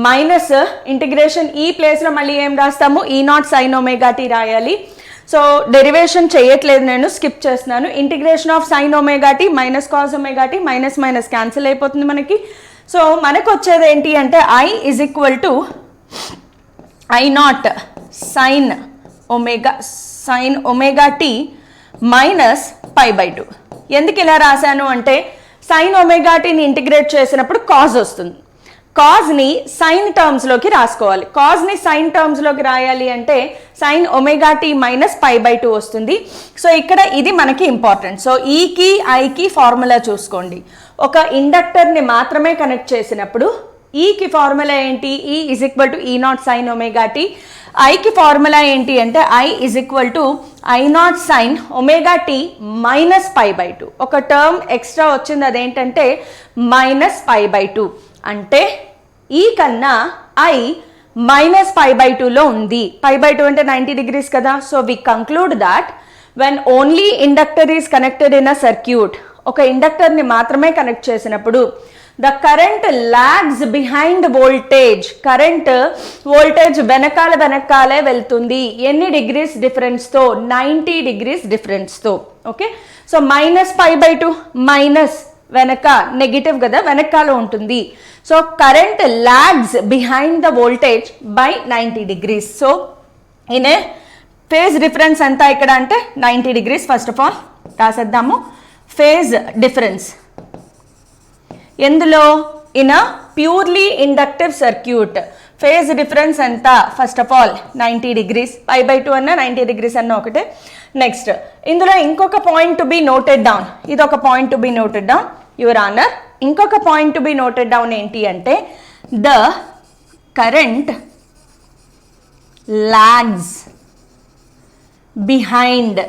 S1: మైనస్ ఇంటిగ్రేషన్ ఈ ప్లేస్లో మళ్ళీ ఏం రాస్తాము, E0 sin ωt రాయాలి. సో డెరివేషన్ చేయట్లేదు, నేను స్కిప్ చేస్తున్నాను. Integration of sin ωt minus cos ωt, minus minus cancel అయిపోతుంది మనకి. సో మనకు వచ్చేది ఏంటి అంటే I = I0 sin ωt minus π/2. ఎందుకు ఇలా రాశాను అంటే sin ωtని ఇంటిగ్రేట్ చేసినప్పుడు కాజ్ వస్తుంది, కాజ్ని సైన్ టర్మ్స్లోకి రాసుకోవాలి. కాజ్ని సైన్ టర్మ్స్లోకి రాయాలి అంటే sin ωt మైనస్ π/2 వస్తుంది. సో ఇక్కడ ఇది మనకి ఇంపార్టెంట్. సో ఈకి ఐకి ఫార్ములా చూసుకోండి. ఒక ఇండక్టర్ని మాత్రమే కనెక్ట్ చేసినప్పుడు ఈకి ఫార్ములా ఏంటి, E = E0 sin ωt. ఐకి ఫార్ములా ఏంటి అంటే I = I0 sin ωt minus π/2. ఒక టర్మ్ ఎక్స్ట్రా వచ్చింది, అదేంటంటే మైనస్ π/2. అంటే ఈ కన్నా I మైనస్ π/2లో ఉంది. π/2 అంటే 90 degrees కదా. So we conclude that when only inductor is connected in a circuit, ఒక ఇండక్టర్ని మాత్రమే కనెక్ట్ చేసినప్పుడు the current lags behind voltage, current voltage వెనకాలే వెళ్తుంది. ఎన్ని డిగ్రీస్ డిఫరెన్స్తో, 90 degrees డిఫరెన్స్తో. ఓకే, సో మైనస్ π/2 మైనస్ వెనక నెగిటివ్ కదా, వెనకాల ఉంటుంది. So current lags behind the voltage by 90 degrees. So in a phase difference ఎంత ఇక్కడ అంటే 90 degrees. ఫస్ట్ ఆఫ్ ఆల్ రాసేద్దాము ఫేజ్ డిఫరెన్స్. ఎందులో, in a purely inductive circuit phase difference ఎంత, ఫస్ట్ ఆఫ్ ఆల్ 90 degrees. π/2 అన్న 90 degrees అన్న ఒకటే. నెక్స్ట్ ఇందులో ఇంకొక point to be noted down, ఇది ఒక point to be noted down your honour. ఇంకొక point to be noted down ఏంటి అంటే the current lags behind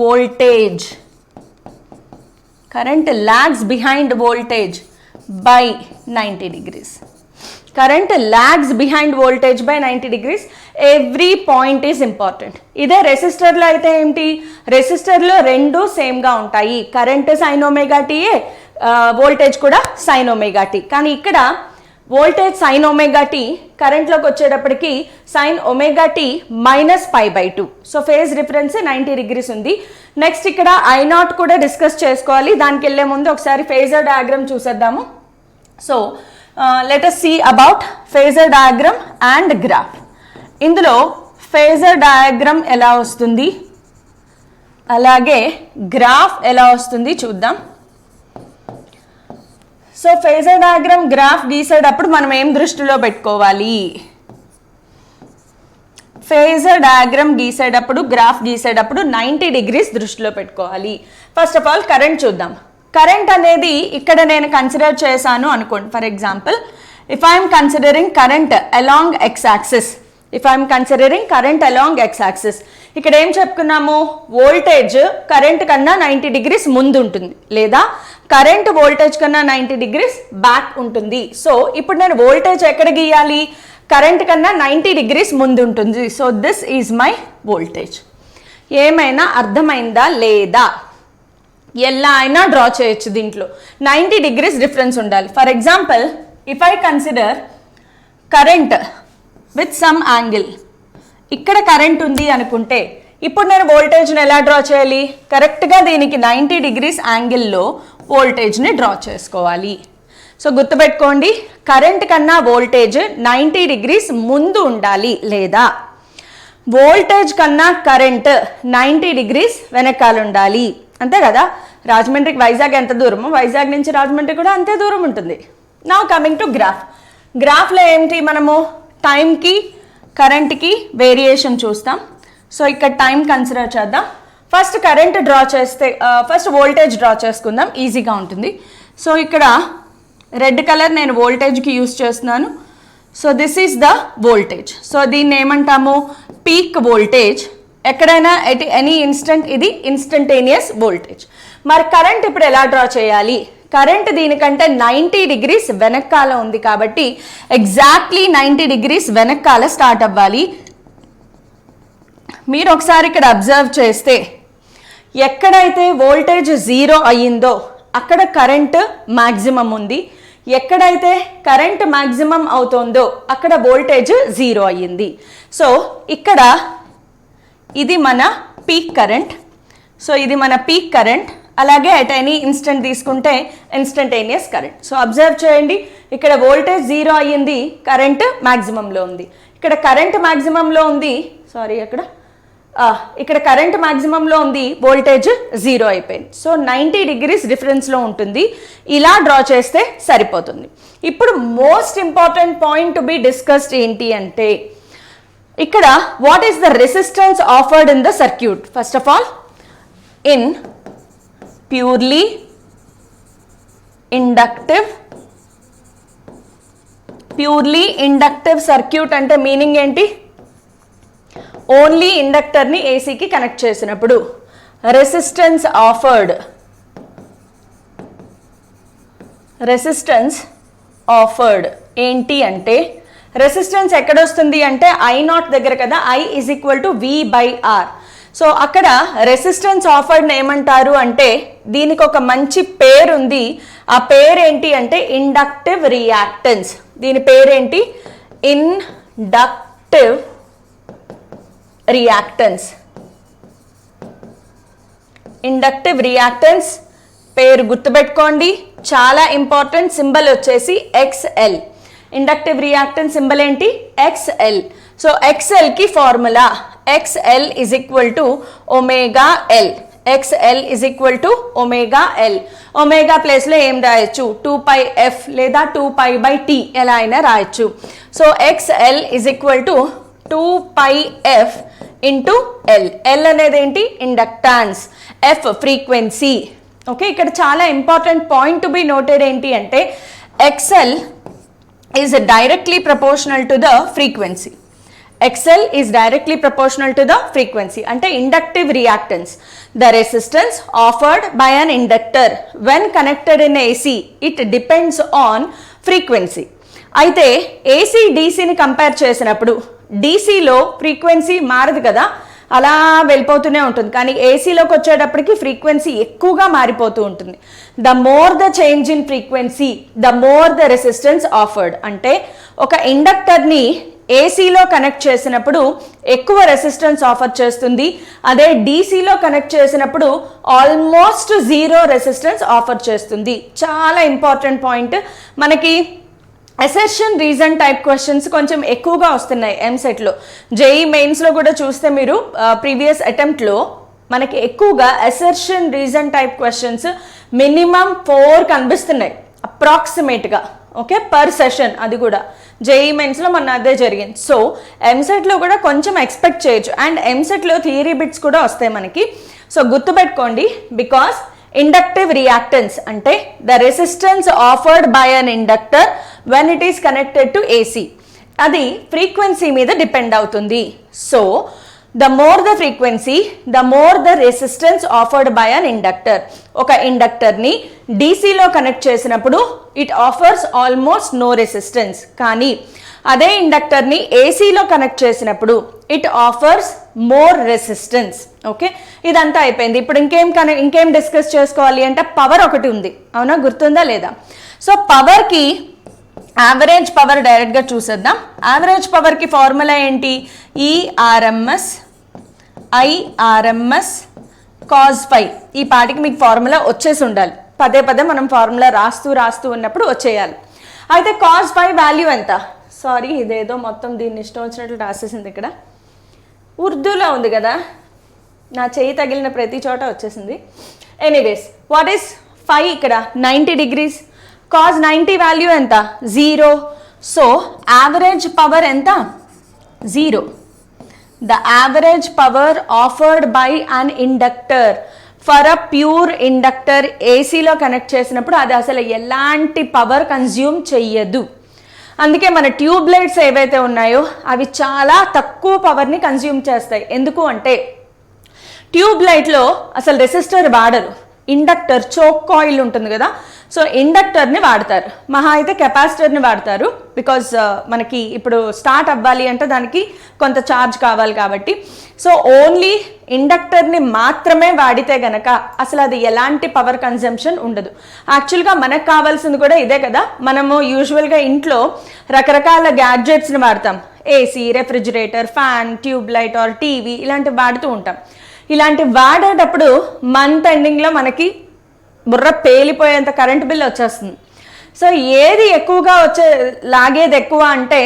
S1: voltage, current lags behind voltage by 90 degrees. Current lags behind voltage by 90 degrees. Every point is important. ఇదే రెసిస్టర్లో అయితే ఏంటి, రెసిస్టర్లో రెండు సేమ్గా ఉంటాయి, కరెంట్ sin ωt, వోల్టేజ్ కూడా sin ωt. కానీ ఇక్కడ వోల్టేజ్ sin ωt, కరెంట్లోకి వచ్చేటప్పటికి sin ωt minus π/2. So phase difference 90 degrees ఉంది. నెక్స్ట్ ఇక్కడ I0 కూడా డిస్కస్ చేసుకోవాలి, దానికి వెళ్ళే ముందు ఒకసారి ఫేజర్ డయాగ్రామ్ చూసేద్దాము. So let us see about phasor diagram and graph. ఇందులో ఫేజర్ డయాగ్రామ్ ఎలా వస్తుంది, అలాగే గ్రాఫ్ ఎలా వస్తుంది చూద్దాం. సో ఫేజర్ డయాగ్రామ్ గ్రాఫ్ గీసేటప్పుడు మనం ఏం దృష్టిలో పెట్టుకోవాలి, ఫేజర్ డయాగ్రామ్ గీసేటప్పుడు, గ్రాఫ్ గీసేటప్పుడు 90 degrees దృష్టిలో పెట్టుకోవాలి. ఫస్ట్ ఆఫ్ ఆల్ కరెంట్ చూద్దాం. కరెంట్ అనేది ఇక్కడ నేను కన్సిడర్ చేశాను అనుకోండి. For example if I'm considering current along X axis, ఇక్కడ ఏం చెప్పుకున్నాము, వోల్టేజ్ కరెంట్ కన్నా 90 degrees ముందు ఉంటుంది, లేదా కరెంట్ వోల్టేజ్ కన్నా 90 degrees బ్యాక్ ఉంటుంది. సో ఇప్పుడు నేను వోల్టేజ్ ఎక్కడ గీయాలి, కరెంట్ కన్నా 90 degrees ముందు ఉంటుంది. So this is my voltage. ఏమైనా అర్థమైందా లేదా, ఎలా అయినా డ్రా చేయొచ్చు, దీంట్లో 90 degrees డిఫరెన్స్ ఉండాలి. For example if I consider current with some angle, ఇక్కడ కరెంట్ ఉంది అనుకుంటే ఇప్పుడు నేను వోల్టేజ్ని ఎలా డ్రా చేయాలి, కరెక్ట్గా దీనికి 90 degrees యాంగిల్లో వోల్టేజ్ని డ్రా చేసుకోవాలి. సో గుర్తుపెట్టుకోండి, కరెంట్ కన్నా వోల్టేజ్ 90 degrees ముందు ఉండాలి, లేదా వోల్టేజ్ కన్నా కరెంట్ 90 degrees వెనకాల ఉండాలి, అంతే కదా. రాజమండ్రికి వైజాగ్ ఎంత దూరమో వైజాగ్ నుంచి రాజమండ్రి కూడా అంతే దూరం ఉంటుంది. Now coming to graph. గ్రాఫ్లో ఏంటి, మనము టైంకి కరెంట్కి వేరియేషన్ చూస్తాం. సో ఇక్కడ టైం కన్సిడర్ చేద్దాం. ఫస్ట్ కరెంట్ డ్రా చేస్తే ఫస్ట్ వోల్టేజ్ డ్రా చేసుకుందాం, ఈజీగా ఉంటుంది. సో ఇక్కడ రెడ్ కలర్ నేను వోల్టేజ్కి యూస్ చేస్తున్నాను. So this is the voltage. So దీన్ని ఏమంటాము, పీక్ వోల్టేజ్. ఎక్కడైనా ఎట్ ఎనీ ఇన్స్టెంట్ ఇది ఇన్స్టంటేనియస్ వోల్టేజ్. మరి కరెంట్ ఇప్పుడు ఎలా డ్రా చేయాలి, కరెంట్ దీనికంటే 90 డిగ్రీస్ వెనకాల ఉంది కాబట్టి ఎగ్జాక్ట్లీ 90 డిగ్రీస్ వెనకాల స్టార్ట్ అవ్వాలి. మీరు ఒకసారి ఇక్కడ అబ్జర్వ్ చేస్తే ఎక్కడైతే వోల్టేజ్ 0 అయ్యిందో అక్కడ కరెంట్ మ్యాక్సిమం ఉంది, ఎక్కడైతే కరెంట్ మ్యాక్సిమం అవుతుందో అక్కడ వోల్టేజ్ 0 అయ్యింది. సో ఇక్కడ ఇది మన పీక్ కరెంట్. సో ఇది మన పీక్ కరెంట్. అలాగే అట్ ఎనీ ఇన్స్టెంట్ తీసుకుంటే ఇన్స్టంటేనియస్ కరెంట్. సో అబ్జర్వ్ చేయండి, ఇక్కడ వోల్టేజ్ 0 అయ్యింది, కరెంట్ మ్యాక్సిమంలో ఉంది. ఇక్కడ కరెంట్ మ్యాక్సిమంలో ఉంది, సారీ ఇక్కడ కరెంట్ మ్యాక్సిమంలో ఉంది, వోల్టేజ్ 0 అయిపోయింది. సో 90 డిగ్రీస్ డిఫరెన్స్లో ఉంటుంది. ఇలా డ్రా చేస్తే సరిపోతుంది. ఇప్పుడు most important point to be discussed ఏంటి అంటే ఇక్కడ what is the resistance offered in the circuit. First of all in purely inductive circuit అంటే మీనింగ్ ఏంటి, ఓన్లీ ఇండక్టర్ని ఏసీకి కనెక్ట్ చేసినప్పుడు రెసిస్టెన్స్ ఆఫర్డ్ ఏంటి అంటే, రెసిస్టెన్స్ ఎక్కడొస్తుంది అంటే I0 దగ్గర కదా, I is equal to V/R. So అక్కడ రెసిస్టెన్స్ ఆఫర్డ్ ఏమంటారు అంటే దీనికి ఒక మంచి పేరు ఉంది. ఆ పేరు ఏంటి అంటే ఇండక్టివ్ రియాక్టెన్స్. దీని పేరేంటి, ఇండక్టివ్ రియాక్టెన్స్ పేరు గుర్తుపెట్టుకోండి, చాలా ఇంపార్టెంట్. సింబల్ వచ్చేసి XL. ఇండక్టివ్ రియాక్టెన్స్ సింబల్ ఏంటి, XL. సో XL కి formula XL is equal to omega L. XL is equal to omega L. Omega ప్లేస్లో ఏం రాయొచ్చు, 2πf లేదా 2π/T ఎలా అయినా రాయొచ్చు. So XL is equal to 2πf into L. L అనేది ఏంటి, ఇండక్టాన్స్, F ఫ్రీక్వెన్సీ. ఓకే, ఇక్కడ చాలా important point to be noted ఏంటి అంటే XL is directly proportional to the frequency. XL is directly proportional to the frequency. అంటే inductive reactance, the resistance offered by an inductor when connected in AC, it depends on frequency. అయితే AC DCని కంపేర్ చేసినప్పుడు DCలో ఫ్రీక్వెన్సీ మారదు కదా, అలా వెళ్ళిపోతూనే ఉంటుంది. కానీ ఏసీలోకి వచ్చేటప్పటికి ఫ్రీక్వెన్సీ ఎక్కువగా మారిపోతూ ఉంటుంది. The more the change in frequency the more the resistance offered. అంటే ఒక ఇండక్టర్ని ఏసీలో కనెక్ట్ చేసినప్పుడు ఎక్కువ రెసిస్టెన్స్ ఆఫర్ చేస్తుంది, అదే డీసీలో కనెక్ట్ చేసినప్పుడు ఆల్మోస్ట్ 0 రెసిస్టెన్స్ ఆఫర్ చేస్తుంది. చాలా ఇంపార్టెంట్ పాయింట్. మనకి అసెర్షన్ రీజన్ టైప్ క్వశ్చన్స్ కొంచెం ఎక్కువగా వస్తున్నాయి ఎంసెట్లో. జేఈ మెయిన్స్లో కూడా చూస్తే మీరు ప్రీవియస్ అటెంప్ట్లో మనకి ఎక్కువగా assertion reason type questions minimum 4 కనిపిస్తున్నాయి అప్రాక్సిమేట్గా. Okay, per session. అది కూడా జేఈ మెయిన్స్లో మొన్న అదే జరిగింది. సో ఎంసెట్లో కూడా కొంచెం ఎక్స్పెక్ట్ చేయొచ్చు. అండ్ ఎంసెట్లో థియరీ బిట్స్ కూడా వస్తాయి మనకి. సో గుర్తుపెట్టుకోండి, బికాస్ ఇండక్టివ్ రియాక్టెన్స్ అంటే the resistance offered by an inductor when it is connected to AC, అది ఫ్రీక్వెన్సీ మీద డిపెండ్ అవుతుంది. So the more the frequency the more the resistance offered by an inductor. ఒక ఇండక్టర్ని డీసీలో కనెక్ట్ చేసినప్పుడు it offers almost no resistance, కానీ అదే ఇండక్టర్ని ఏసీలో కనెక్ట్ చేసినప్పుడు it offers more resistance. Okay, ఇదంతా అయిపోయింది. ఇప్పుడు ఇంకేం డిస్కస్ చేసుకోవాలి అంటే పవర్ ఒకటి ఉంది, అవునా, గుర్తుందా లేదా? సో పవర్కి యావరేజ్ పవర్ డైరెక్ట్గా చూసేద్దాం. యావరేజ్ పవర్కి ఫార్ములా ఏంటి, ఈఆర్ఎంఎస్ ఐఆర్ఎంఎస్ కాజ్ ఫై. ఈ పాటికి మీకు ఫార్ములా వచ్చేసి ఉండాలి. పదే పదే మనం ఫార్ములా రాస్తూ ఉన్నప్పుడు వచ్చేయాలి. అయితే కాజ్ ఫై వాల్యూ ఎంత? సారీ, ఇదేదో మొత్తం దీన్ని ఇష్టం వచ్చినట్లు రాసేసింది. ఇక్కడ ఉర్దూలో ఉంది కదా, నా చేయి తగిలిన ప్రతి చోట వచ్చేసింది. ఎనీవేస్ వాట్ ఈస్ ఫై ఇక్కడ 90 degrees, కాజ్ 90 వాల్యూ ఎంత 0. సో యావరేజ్ పవర్ ఎంత 0. The average power offered by an inductor for a pure inductor ఏసీలో కనెక్ట్ చేసినప్పుడు అది అసలు ఎలాంటి పవర్ కన్జ్యూమ్ చెయ్యదు. అందుకే మన ట్యూబ్ లైట్స్ ఏవైతే ఉన్నాయో అవి చాలా తక్కువ పవర్ని కన్జ్యూమ్ చేస్తాయి. ఎందుకు అంటే ట్యూబ్ లైట్లో అసలు రెసిస్టర్ వాడరు, ఇండక్టర్ చోక్ కాయిల్ ఉంటుంది కదా, సో ఇండక్టర్ని వాడతారు, మహా అయితే కెపాసిటర్ని వాడతారు. బికాజ్ మనకి ఇప్పుడు స్టార్ట్ అవ్వాలి అంటే దానికి కొంత ఛార్జ్ కావాలి కాబట్టి. సో ఓన్లీ ఇండక్టర్ని మాత్రమే వాడితే గనక అసలు అది ఎలాంటి పవర్ కన్జంప్షన్ ఉండదు. యాక్చువల్గా మనకు కావాల్సింది కూడా ఇదే కదా. మనము యూజువల్గా ఇంట్లో రకరకాల గ్యాడ్జెట్స్ని వాడతాం, AC, refrigerator, fan, tube light or TV ఇలాంటివి వాడుతూ ఉంటాం. ఇలాంటివి వాడేటప్పుడు మంత్ ఎండింగ్లో మనకి బుర్ర పేలిపోయేంత కరెంట్ బిల్ వచ్చేస్తుంది. సో ఏది ఎక్కువగా లాగేది ఎక్కువ అంటే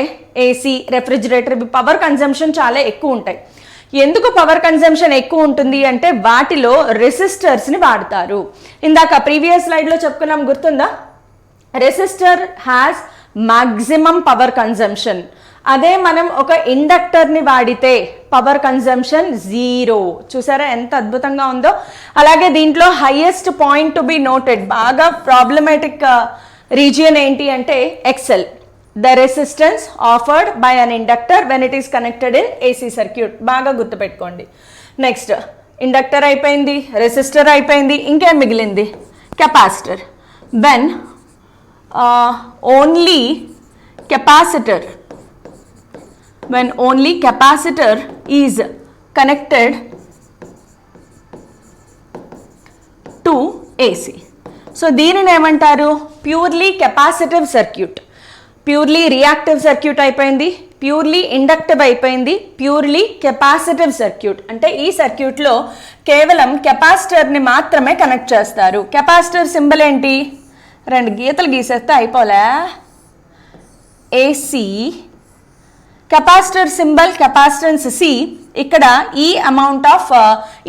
S1: ఏసీ, రెఫ్రిజిరేటర్, ఇవి పవర్ కన్జంప్షన్ చాలా ఎక్కువ ఉంటాయి. ఎందుకు పవర్ కన్జంప్షన్ ఎక్కువ ఉంటుంది అంటే వాటిలో రెసిస్టర్స్ని వాడతారు. ఇందాక ప్రీవియస్ స్లైడ్లో చెప్పుకున్నాం, గుర్తుందా? Resistor has maximum power consumption. అదే మనం ఒక ఇండక్టర్ని వాడితే పవర్ కన్జంప్షన్ 0. చూసారా ఎంత అద్భుతంగా ఉందో. అలాగే దీంట్లో highest point to be noted, బాగా ప్రాబ్లమాటిక్ రీజియన్ ఏంటి అంటే excel, the resistance offered by an inductor when it is connected in AC circuit. బాగా గుర్తుపెట్టుకోండి. నెక్స్ట్ ఇండక్టర్ అయిపోయింది, రెసిస్టర్ అయిపోయింది, ఇంకేం మిగిలింది? Capacitor. When only capacitor when only capacitor is connected to AC. So దీనిని ఏమంటారు? Purely capacitive circuit. Purely reactive circuit అయిపోయింది, ప్యూర్లీ ఇండక్టివ్ అయిపోయింది, ప్యూర్లీ కెపాసిటివ్ సర్క్యూట్. అంటే ఈ సర్క్యూట్లో కేవలం కెపాసిటర్ని మాత్రమే కనెక్ట్ చేస్తారు. కెపాసిటర్ సింబల్ ఏంటి? 2 గీతలు గీసేస్తే అయిపోలే. AC, capacitor symbol capacitance C, ఇక్కడ ఈ అమౌంట్ ఆఫ్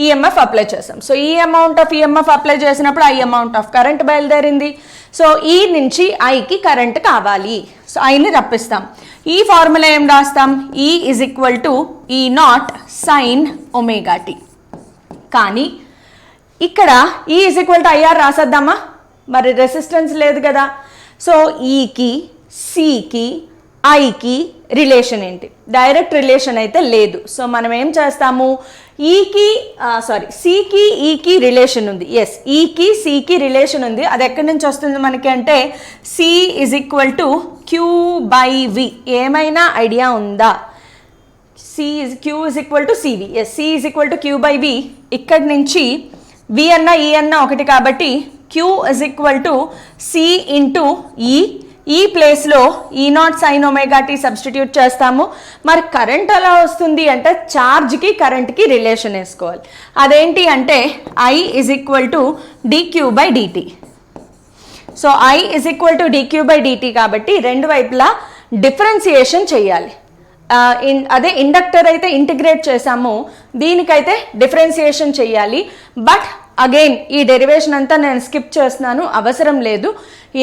S1: ఈఎంఎఫ్ అప్లై చేసాం. సో ఈ అమౌంట్ ఆఫ్ ఈఎంఎఫ్ అప్లై చేసినప్పుడు ఐ అమౌంట్ ఆఫ్ కరెంట్ బయలుదేరింది. సో ఈ నుంచి ఐకి కరెంట్ కావాలి, సో ఐని రప్పిస్తాం. ఈ ఫార్ములా ఏం రాస్తాం? ఈ is equal to E not sine omega tea. కానీ ఇక్కడ ఈ ఈజ్ ఈక్వల్ టు ఐఆర్ రాసేద్దామా? మరి రెసిస్టెన్స్ లేదు కదా. సో ఈకి, సికి, ఐకి రిలేషన్ ఏంటి? డైరెక్ట్ రిలేషన్ అయితే లేదు. సో మనం ఏం చేస్తాము? సికి ఈకి రిలేషన్ ఉంది. ఎస్, ఈకి సికి రిలేషన్ ఉంది. అది ఎక్కడి నుంచి వస్తుంది మనకి అంటే C is equal to Q by V. ఏమైనా ఐడియా ఉందా? Q is equal to C V. Yes, C is equal to Q by V. ఇక్కడి నుంచి వి అన్న ఈ అన్న ఒకటి కాబట్టి Q is equal to C into E. ఈ ప్లేస్లో E not sine omega T substitute చేస్తాము. మరి కరెంట్ ఎలా వస్తుంది అంటే ఛార్జ్కి కరెంట్కి రిలేషన్ వేసుకోవాలి. అదేంటి అంటే I is equal to d q by d t. So I is equal to d q by d t కాబట్టి రెండు వైపులా డిఫరెన్సియేషన్ చేయాలి. అదే ఇండక్టర్ అయితే ఇంటిగ్రేట్ చేసాము, దీనికైతే డిఫరెన్సియేషన్ చేయాలి. బట్ అగైన్ ఈ డెరివేషన్ అంతా నేను స్కిప్ చేస్తున్నాను, అవసరం లేదు.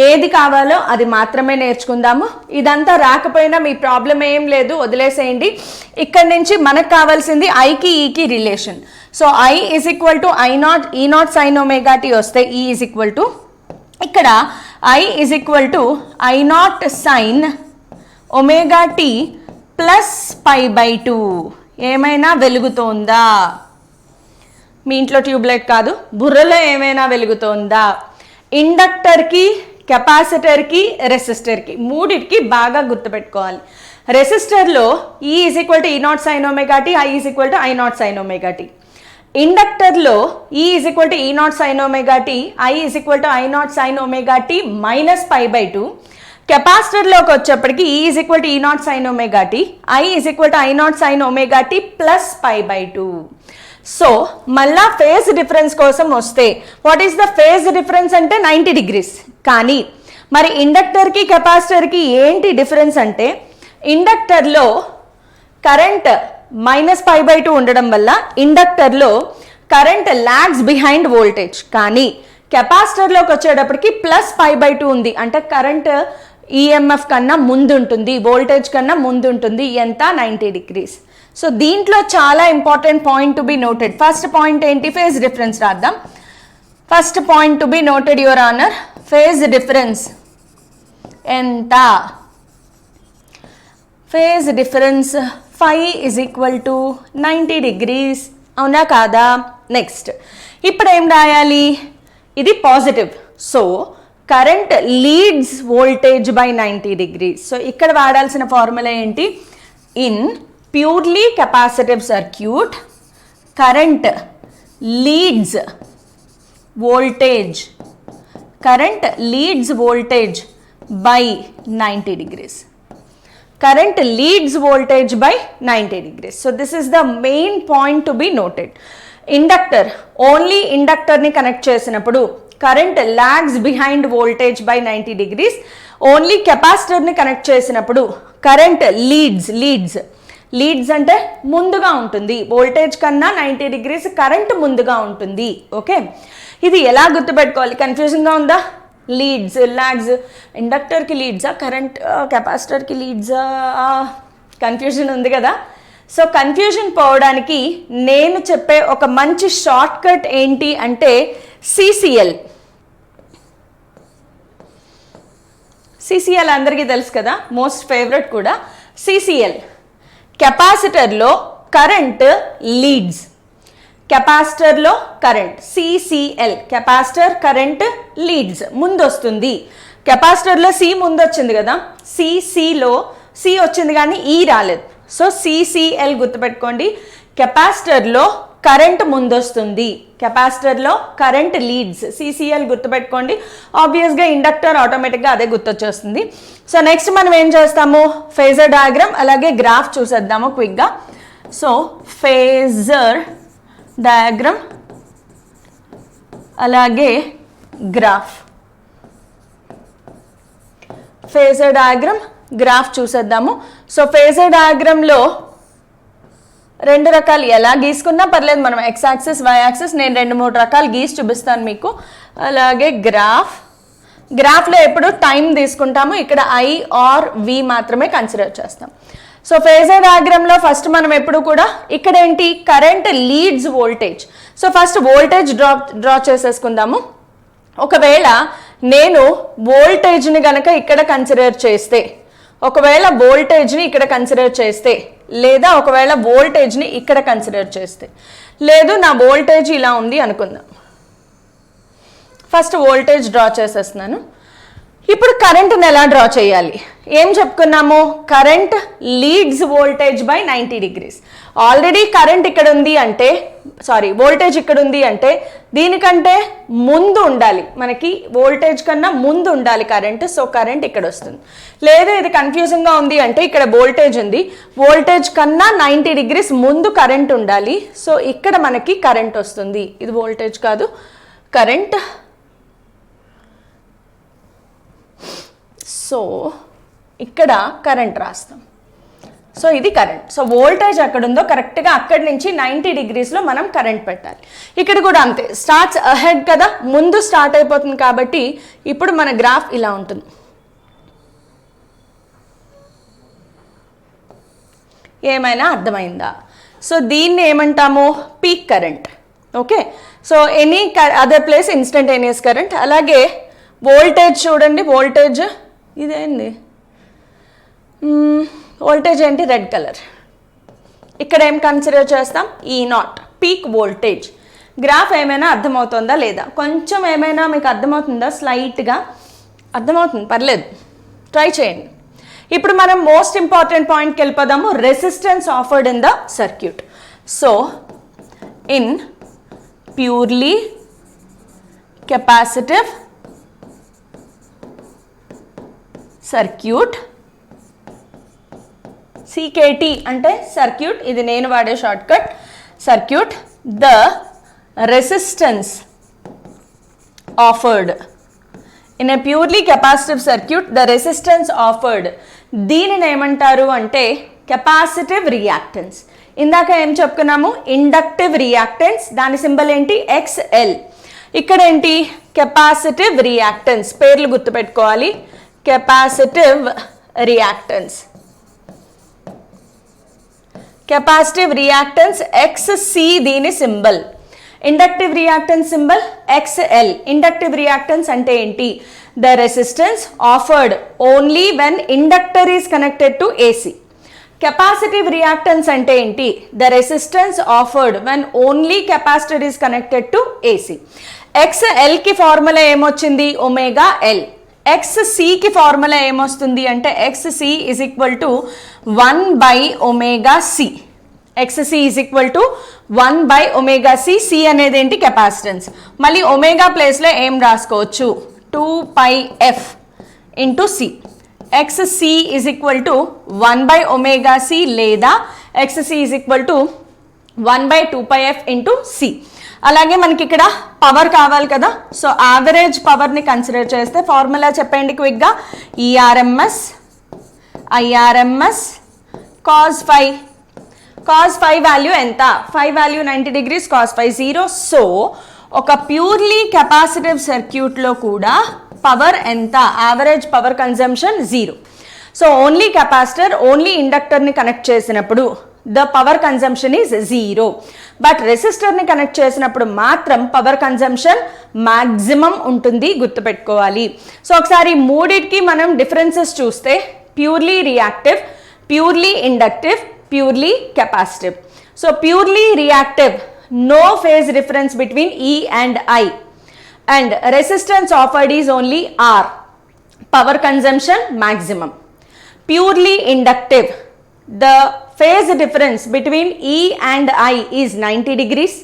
S1: ఏది కావాలో అది మాత్రమే నేర్చుకుందాము. ఇదంతా రాకపోయినా మీ ప్రాబ్లం ఏం లేదు, వదిలేసేయండి. ఇక్కడ నుంచి మనకు కావాల్సింది ఐకి ఈకి relation. So I is equal to I naught E not sine omega T వస్తే ఈ ఈజ్ ఈక్వల్ టు, ఇక్కడ I is equal to I not sine omega T plus pi by 2. ఏమైనా వెలుగుతోందా? మీ ఇంట్లో ట్యూబ్లైట్ కాదు, బుర్రలో ఏమైనా వెలుగుతోందా? ఇండక్టర్కి, కెపాసిటర్కి, రెసిస్టర్కి, మూడిటికి బాగా గుర్తుపెట్టుకోవాలి. రెసిస్టర్లో E is equal to E not sine omega T, I is equal to I not sine omega T. ఇండక్టర్లో E is equal to E not sine omega T, I is equal to I not sine omega T minus pi by 2. కెపాసిటర్లోకి వచ్చేప్పటికి E is equal to E not sine omega T, I is equal to I not sine omega T plus pi by 2. So మళ్ళా ఫేజ్ డిఫరెన్స్ కోసం వస్తే what is the phase difference అంటే 90 degrees. కానీ మరి ఇండక్టర్కి కెపాసిటర్కి ఏంటి డిఫరెన్స్ అంటే ఇండక్టర్లో కరెంట్ మైనస్ పై బై 2 ఉండడం వల్ల ఇండక్టర్లో కరెంట్ లాగ్స్ బిహైండ్ వోల్టేజ్. కానీ కెపాసిటర్లోకి వచ్చేటప్పటికి +π/2 ఉంది, అంటే కరెంట్ ఈఎంఎఫ్ కన్నా ముందు ఉంటుంది, వోల్టేజ్ కన్నా ముందు ఉంటుంది. ఎంత? 90 degrees. సో దీంట్లో చాలా important point to be noted. First point ఏంటి? ఫేజ్ డిఫరెన్స్ రాద్దాం. First point to be noted your honour, phase difference ఎంత? Phase difference phi = 90 degrees. అవునా కాదా? నెక్స్ట్ ఇప్పుడు ఏం రాయాలి? ఇది positive, so current leads voltage by 90 degrees. So ఇక్కడ వాడాల్సిన ఫార్ములా ఏంటి? In purely capacitive circuit current leads voltage, current leads voltage by 90 degrees. Current leads voltage by 90 degrees. So this is the main point to be noted. Inductor, only inductor ni connect చేసినప్పుడు current lags behind voltage by 90 degrees. Only capacitor ni connect చేసినప్పుడు current leads అంటే ముందుగా ఉంటుంది, వోల్టేజ్ కన్నా 90 degrees కరెంట్ ముందుగా ఉంటుంది. ఓకే, ఇది ఎలా గుర్తుపెట్టుకోవాలి? కన్ఫ్యూజింగ్గా ఉందా? లీడ్స్, లాగ్స్, ఇండక్టర్కి లీడ్సా, కరెంట్ కెపాసిటర్కి లీడ్సా, కన్ఫ్యూజన్ ఉంది కదా. సో కన్ఫ్యూజన్ పోవడానికి నేను చెప్పే ఒక మంచి షార్ట్ కట్ ఏంటి అంటే సిసిఎల్. సిసిఎల్ అందరికీ తెలుసు కదా, మోస్ట్ ఫేవరెట్ కూడా. సిసిఎల్, కెపాసిటర్లో కరెంట్ లీడ్స్, కెపాసిటర్లో current. CCL, capacitor current leads, ముందు వస్తుంది. కెపాసిటర్లో సి ముందు వచ్చింది కదా, సిలో సి వచ్చింది కానీ ఈ రాలేదు. సో సిసిఎల్ గుర్తుపెట్టుకోండి, కెపాసిటర్లో కరెంట్ ముందు వస్తుంది, కెపాసిటర్లో కరెంట్ లీడ్స్. సిసిఎల్ గుర్తుపెట్టుకోండి. ఆబ్వియస్గా ఇండక్టర్ ఆటోమేటిక్గా అదే గుర్తొచ్చేస్తుంది. సో నెక్స్ట్ మనం ఏం చేస్తాము? ఫేజర్ డయాగ్రామ్ అలాగే గ్రాఫ్ చూసేద్దాము క్విక్గా. సో ఫేజర్ డయాగ్రామ్ అలాగే గ్రాఫ్, ఫేజర్ డయాగ్రామ్ గ్రాఫ్ చూసేద్దాము. సో ఫేజర్ డయాగ్రామ్లో రెండు రకాలు, ఎలా గీసుకున్నా పర్లేదు, మనం ఎక్స్ యాక్సిస్ వై యాక్సిస్, నేను 2-3 రకాలు గీసి చూపిస్తాను మీకు. అలాగే గ్రాఫ్లో ఎప్పుడు టైం తీసుకుంటాము, ఇక్కడ ఐ ఆర్ వి మాత్రమే కన్సిడర్ చేస్తాం. సో ఫేజర్ డయాగ్రామ్లో ఫస్ట్ మనం ఎప్పుడు కూడా ఇక్కడ ఏంటి? Current leads voltage. So first voltage draw చేసేసుకుందాము. ఒకవేళ నేను వోల్టేజ్ని కనుక ఇక్కడ కన్సిడర్ చేస్తే, ఒకవేళ వోల్టేజ్ని ఇక్కడ కన్సిడర్ చేస్తే, లేదా ఒకవేళ వోల్టేజ్ని ఇక్కడ కన్సిడర్ చేస్తే, లేదు నా వోల్టేజ్ ఇలా ఉంది అనుకుందాం. ఫస్ట్ వోల్టేజ్ డ్రా చేసేస్తున్నాను. ఇప్పుడు కరెంట్ని ఎలా డ్రా చేయాలి? ఏం చెప్పుకున్నాము? Current leads voltage by 90 degrees. Already current ఇక్కడ ఉంది అంటే, వోల్టేజ్ ఇక్కడ ఉంది అంటే దీనికంటే ముందు ఉండాలి, మనకి వోల్టేజ్ కన్నా ముందు ఉండాలి కరెంట్. సో కరెంట్ ఇక్కడ వస్తుంది. లేదా ఇది కన్ఫ్యూజింగ్గా ఉంది అంటే ఇక్కడ వోల్టేజ్ ఉంది, వోల్టేజ్ కన్నా 90 degrees ముందు కరెంట్ ఉండాలి. సో ఇక్కడ మనకి కరెంట్ వస్తుంది. ఇది వోల్టేజ్ కాదు, కరెంట్. సో ఇక్కడ కరెంట్ రాస్తాం. సో ఇది కరెంట్. సో వోల్టేజ్ ఎక్కడ ఉందో కరెక్ట్గా అక్కడి నుంచి 90 degreesలో మనం కరెంట్ పెట్టాలి. ఇక్కడ కూడా అంతే, స్టార్ట్స్ అహెడ్ కదా, ముందు స్టార్ట్ అయిపోతుంది. కాబట్టి ఇప్పుడు మన గ్రాఫ్ ఇలా ఉంటుంది. ఏమైనా అర్థమైందా? సో దీన్ని ఏమంటాము? Peak current. Okay, so any other place instantaneous current. అలాగే వోల్టేజ్ చూడండి, వోల్టేజ్ ఇదేంది? వోల్టేజ్ ఏంటి? Red colour. ఇక్కడ ఏం కన్సిడర్ చేస్తాం? E0, peak voltage. గ్రాఫ్ ఏమైనా అర్థమవుతుందా లేదా? కొంచెం ఏమైనా మీకు అర్థమవుతుందా? స్లైట్గా అర్థమవుతుంది, పర్లేదు, ట్రై చేయండి. ఇప్పుడు మనం మోస్ట్ ఇంపార్టెంట్ పాయింట్కి వెళ్ళిపోదాము, resistance offered in the circuit. So in purely capacitive circuit, CKT అంటే సర్క్యూట్, ఇది నేను వాడే short cut. Circuit, the resistance offered in a purely capacitive circuit, the resistance offered, దీనిని ఏమంటారు అంటే కెపాసిటివ్ రియాక్టెన్స్. ఇందాక ఏం చెప్పుకున్నాము, ఇండక్టివ్ రియాక్టెన్స్, దాని సింబల్ ఏంటి XL. ఇక్కడ ఏంటి కెపాసిటివ్ రియాక్టెన్స్, పేర్లు గుర్తుపెట్టుకోవాలి. Capacitive reactance, capacitive reactance XC దీని symbol. Inductive reactance symbol XL. Inductive reactance అంటే ఏంటి, the resistance offered only when inductor is connected to AC. Capacitive reactance అంటే ఏంటి, the resistance offered when only capacitor is connected to AC. XL కి ఫార్ములా ఏమొచ్చింది, ఒమేగా L. XC కి ఫార్ములా ఏమొస్తుంది అంటే XC is equal to 1/ωc. XC is equal to 1/ωc. C అనేది ఏంటి, కెపాసిటెన్స్. మళ్ళీ ఒమేగా ప్లేస్లో ఏం రాసుకోవచ్చు, 2πf into C. XC is equal to 1/ωc లేదా XC is equal to 1/2πf into C. అలాగే మనకి ఇక్కడ పవర్ కావాలి కదా, సో యావరేజ్ పవర్ని కన్సిడర్ చేస్తే ఫార్ములా చెప్పండి క్విక్గా, ERMS IRMS cos phi. cos phi value ఎంత, phi value 90 degrees, cos phi 0. So ఒక ప్యూర్లీ కెపాసిటివ్ సర్క్యూట్లో కూడా పవర్ ఎంత, average power consumption 0. So only capacitor, only ఇండక్టర్ని కనెక్ట్ చేసినప్పుడు the power consumption is 0. But రెసిస్టర్ని connect చేసినప్పుడు మాత్రం పవర్ కన్జంప్షన్ మ్యాక్సిమం ఉంటుంది, గుర్తుపెట్టుకోవాలి. సో ఒకసారి మూడిటికి మనం డిఫరెన్సెస్ చూస్తే, purely reactive, purely inductive, purely capacitive. So purely reactive, no phase difference between E and I, and resistance offered is only R, power consumption maximum. Purely inductive, the phase difference between E and I is 90 degrees,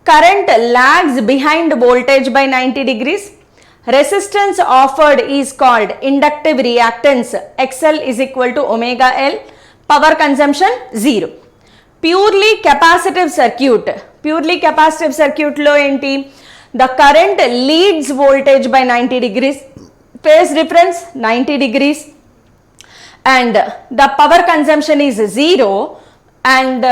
S1: current lags behind voltage by 90 degrees, resistance offered is called inductive reactance, XL is equal to omega L, power consumption 0. Purely capacitive circuit, purely capacitive సర్క్యూట్లో ఏంటి, the current leads voltage by 90 degrees, phase difference 90 degrees, and the power consumption is 0, and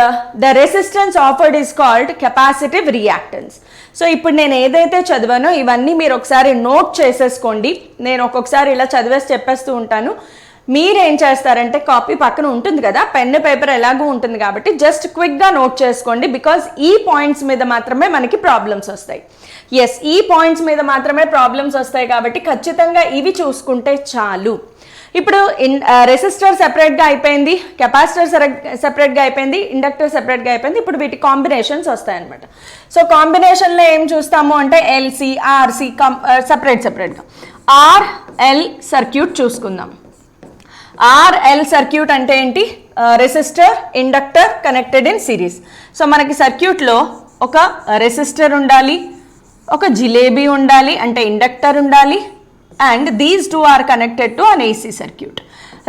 S1: the resistance offered is called capacitive reactance. So ఇప్పుడు నేను ఏదైతే చదివానో ఇవన్నీ మీరు ఒకసారి నోట్ చేసేసుకోండి. నేను ఒక్కొక్కసారి ఇలా చదివేసి చెప్పేస్తూ ఉంటాను. మీరేం చేస్తారంటే కాపీ పక్కన ఉంటుంది కదా, పెన్ను పేపర్ ఎలాగూ ఉంటుంది కాబట్టి జస్ట్ క్విక్గా నోట్ చేసుకోండి. బికాజ్ ఈ పాయింట్స్ మీద మాత్రమే మనకి ప్రాబ్లమ్స్ వస్తాయి. ఎస్, ఈ పాయింట్స్ మీద మాత్రమే ప్రాబ్లమ్స్ వస్తాయి కాబట్టి ఖచ్చితంగా ఇవి చూసుకుంటే చాలు. ఇప్పుడు రెసిస్టర్ సెపరేట్గా అయిపోయింది, కెపాసిటర్ సెపరేట్గా అయిపోయింది, ఇండక్టర్ సెపరేట్గా అయిపోయింది. ఇప్పుడు వీటి కాంబినేషన్స్ వస్తాయన్నమాట. సో కాంబినేషన్లో ఏం చూస్తాము అంటే LC, RC సెపరేట్గా RL సర్క్యూట్ చూసుకుందాం. RL సర్క్యూట్ అంటే ఏంటి, resistor, inductor connected in series. So మనకి సర్క్యూట్లో ఒక రెసిస్టర్ ఉండాలి, ఒక జిలేబీ ఉండాలి అంటే ఇండక్టర్ ఉండాలి, and these two are connected to an AC circuit.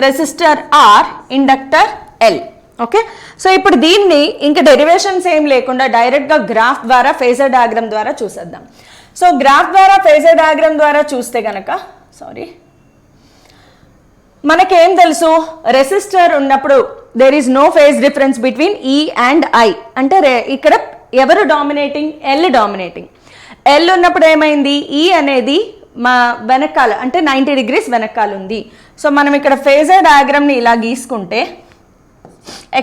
S1: Resistor R, inductor L. Okay, so ఇప్పుడు దీన్ని ఇంకా డెరివేషన్స్ ఏం లేకుండా డైరెక్ట్గా గ్రాఫ్ ద్వారా, ఫేజర్ డయాగ్రామ్ ద్వారా చూసేద్దాం. సో గ్రాఫ్ ద్వారా, ఫేజర్ డయాగ్రామ్ ద్వారా చూస్తే కనుక మనకేం తెలుసు, రెసిస్టర్ ఉన్నప్పుడు there is no phase difference between E and I. అంటే ఇక్కడ ఎవరు డామినేటింగ్, L డామినేటింగ్. L ఉన్నప్పుడు ఏమైంది, E అనేది మా వెనకాల అంటే 90 degrees వెనకాల ఉంది. సో మనం ఇక్కడ ఫేజర్ డయాగ్రామ్ని ఇలా గీసుకుంటే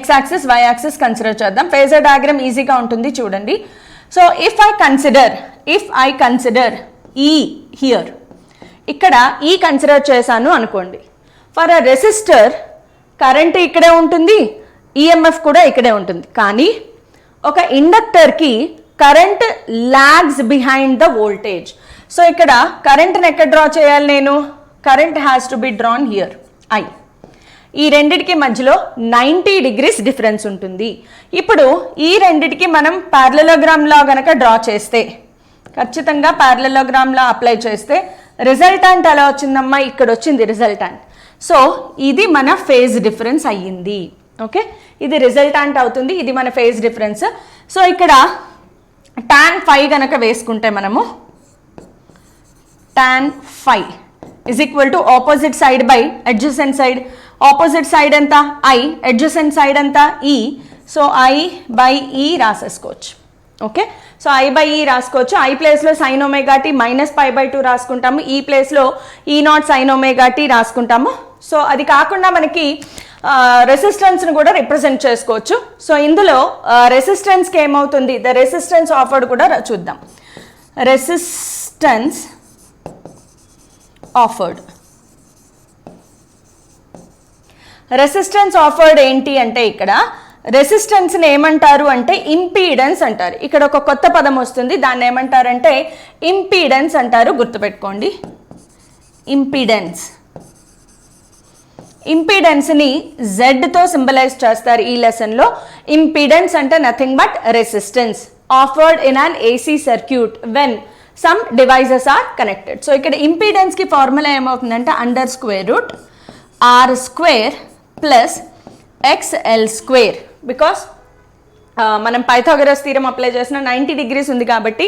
S1: X axis, Y axis consider చేద్దాం. ఫేజర్ డయాగ్రామ్ ఈజీగా ఉంటుంది చూడండి. So if I consider E here, ఇక్కడ E కన్సిడర్ చేశాను అనుకోండి. ఫర్ అ రెసిస్టర్ కరెంట్ ఇక్కడే ఉంటుంది, ఈఎంఎఫ్ కూడా ఇక్కడే ఉంటుంది. కానీ ఒక ఇండక్టర్కి current lags behind the voltage. So ఇక్కడ కరెంట్ని ఎక్కడ డ్రా చేయాలి నేను, current has to be drawn here I. ఈ రెండిటికి మధ్యలో 90 degrees డిఫరెన్స్ ఉంటుంది. ఇప్పుడు ఈ రెండిటికి మనం ప్యారలలోగ్రామ్లో కనుక డ్రా చేస్తే, ఖచ్చితంగా ప్యారలలోగ్రామ్లో అప్లై చేస్తే రిజల్టాంట్ ఎలా వచ్చిందమ్మా, ఇక్కడ వచ్చింది రిజల్టాంట్. సో ఇది మన ఫేజ్ డిఫరెన్స్ అయ్యింది. ఓకే, ఇది రిజల్టాంట్ అవుతుంది, ఇది మన ఫేజ్ డిఫరెన్స్. సో ఇక్కడ tan phi కనుక వేసుకుంటే మనము tan phi is equal to opposite side by adjacent side. Opposite side ఎంత I, అడ్జసెంట్ సైడ్ ఎంత E. సో I/E రాసేసుకోవచ్చు. ఓకే, సో I/E రాసుకోవచ్చు. I ప్లేస్లో sin ωt -π/2 రాసుకుంటాము. ఈ ప్లేస్లో E0 sin ωt రాసుకుంటాము. సో అది కాకుండా మనకి రెసిస్టెన్స్ని కూడా రిప్రజెంట్ చేసుకోవచ్చు. సో ఇందులో రెసిస్టెన్స్కి ఏమవుతుంది, ద రెసిస్టెన్స్ ఆఫర్డ్ కూడా చూద్దాం. రెసిస్టెన్స్ ఆఫర్డ్, రెసిస్టెన్స్ ఆఫర్డ్ ఏంటి అంటే ఇక్కడ రెసిస్టెన్స్ని ఏమంటారు అంటే ఇంపీడెన్స్ అంటారు. ఇక్కడ ఒక కొత్త పదం వస్తుంది, దాన్ని ఏమంటారంటే ఇంపీడెన్స్ అంటారు. గుర్తుపెట్టుకోండి, ఇంపీడెన్స్. ఇంపీడెన్స్ని జెడ్తో సింబలైజ్ చేస్తారు ఈ లెసన్లో. ఇంపీడెన్స్ అంటే nothing but resistance offered in an AC circuit when some devices are connected. So ఇక్కడ ఇంపీడెన్స్కి ఫార్ములా ఏమవుతుందంటే √R² ప్లస్ XL². బికాస్ మనం పైథాగరస్ థీరం అప్లై చేసిన 90 degrees ఉంది కాబట్టి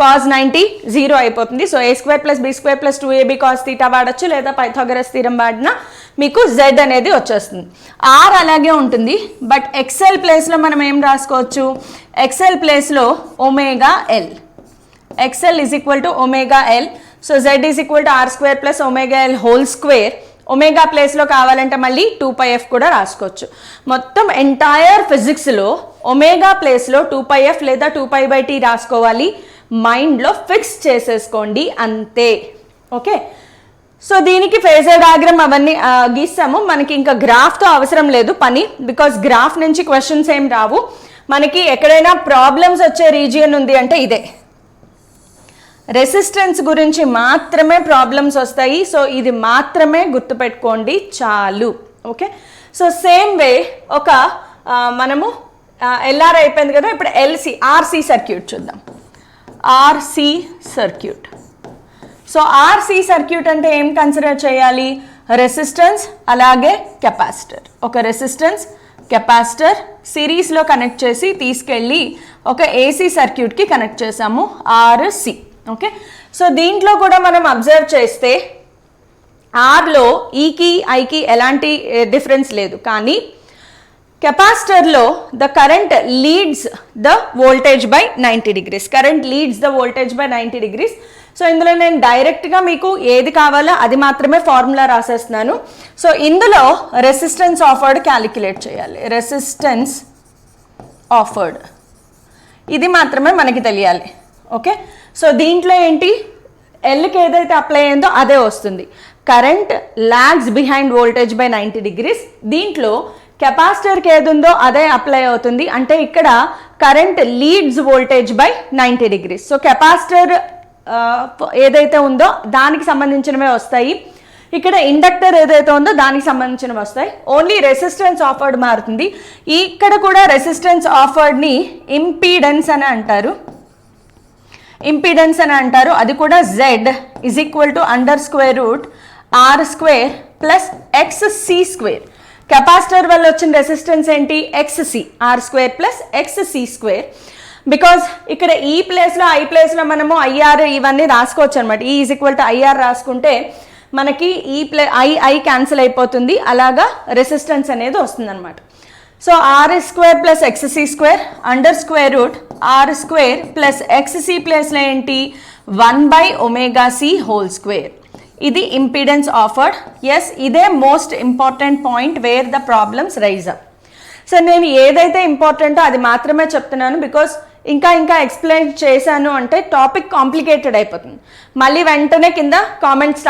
S1: cos 90 0 అయిపోతుంది. So A² + B² + 2AB cos θ వాడచ్చు, లేదా పైథాగరస్ థీరం వాడినా మీకు Z అనేది వచ్చేస్తుంది. R అలాగే ఉంటుంది, బట్ XL ప్లేస్లో మనం ఏం రాసుకోవచ్చు, XL ప్లేస్లో ωL. XL = ωL. So Z = R² + ωL². Omega ప్లేస్లో కావాలంటే మళ్ళీ 2πf కూడా రాసుకోవచ్చు. మొత్తం ఎంటైర్ ఫిజిక్స్లో ఒమేగా ప్లేస్లో 2πf లేదా 2π/t రాసుకోవాలి. మైండ్లో ఫిక్స్ చేసేసుకోండి అంతే. ఓకే, సో దీనికి ఫేజర్ డయాగ్రామ్ అవన్నీ గీస్తాము. మనకి ఇంకా గ్రాఫ్తో అవసరం లేదు పని, బికాస్ గ్రాఫ్ నుంచి క్వశ్చన్స్ ఏం రావు మనకి. ఎక్కడైనా ప్రాబ్లమ్స్ వచ్చే రీజియన్ ఉంది అంటే ఇదే, రెసిస్టెన్స్ గురించి మాత్రమే ప్రాబ్లమ్స్ వస్తాయి. సో ఇది మాత్రమే గుర్తుపెట్టుకోండి చాలు. ఓకే, సో సేమ్ వే ఒక మనము LR అయిపోయింది కదా, ఇప్పుడు RC సర్క్యూట్ చూద్దాం. RC circuit. So RC circuit అంటే ఏం కన్సిడర్ చేయాలి, రెసిస్టెన్స్ అలాగే కెపాసిటర్. ఒక రెసిస్టెన్స్ కెపాసిటర్ సిరీస్లో కనెక్ట్ చేసి తీసుకెళ్ళి ఒక ఏసీ సర్క్యూట్కి కనెక్ట్ చేసాము, RC. ఓకే, సో దీంట్లో కూడా మనం అబ్జర్వ్ చేస్తే ఆర్లో ఈకి ఐకి ఎలాంటి డిఫరెన్స్ లేదు, కానీ కెపాసిటర్లో the current leads the voltage by 90 degrees. Current leads the voltage by 90 degrees. So ఇందులో నేను డైరెక్ట్గా మీకు ఏది కావాలో అది మాత్రమే ఫార్ములా రాసేస్తున్నాను. సో ఇందులో రెసిస్టెన్స్ ఆఫర్డ్ క్యాలిక్యులేట్ చేయాలి. రెసిస్టెన్స్ ఆఫర్డ్ ఇది మాత్రమే మనకి తెలియాలి. ఓకే, సో దీంట్లో ఏంటి, ఎల్కి ఏదైతే అప్లై అయిందో అదే వస్తుంది. Current lags behind voltage by 90 degrees. దీంట్లో కెపాసిటర్కి ఏది ఉందో అదే అప్లై అవుతుంది. అంటే ఇక్కడ current leads voltage by 90 degrees. So capacitor ఏదైతే ఉందో దానికి సంబంధించినవే వస్తాయి. ఇక్కడ ఇండక్టర్ ఏదైతే ఉందో దానికి సంబంధించినవి వస్తాయి. ఓన్లీ రెసిస్టెన్స్ ఆఫర్డ్ మారుతుంది. ఇక్కడ కూడా రెసిస్టెన్స్ ఆఫర్డ్ని ఇంపీడెన్స్ అని అంటారు. ఇంపీడెన్స్ అని అంటారు. అది కూడా Z = √R² plus XC². Capacitor వల్ల వచ్చిన రెసిస్టెన్స్ ఏంటి, XC, R² plus XC². Because ఇక్కడ ఈ ప్లేస్లో I ప్లేస్లో మనము IR ఇవన్నీ రాసుకోవచ్చు అనమాట. E = IR రాసుకుంటే మనకి I క్యాన్సిల్ అయిపోతుంది, అలాగా రెసిస్టెన్స్ అనేది వస్తుంది అనమాట. So R² plus XC² √R² plus XC ప్లేస్లో ఏంటి 1/ωc². ఇది ఇంపీడెన్స్ ఆఫర్డ్. ఎస్, ఇదే most important point where the problems rise up. So నేను ఏదైతే ఇంపార్టెంటో అది మాత్రమే చెప్తున్నాను, బికాస్ ఇంకా ఎక్స్ప్లెయిన్ చేశాను అంటే టాపిక్ కాంప్లికేటెడ్ అయిపోతుంది. మళ్ళీ వెంటనే కింద కామెంట్స్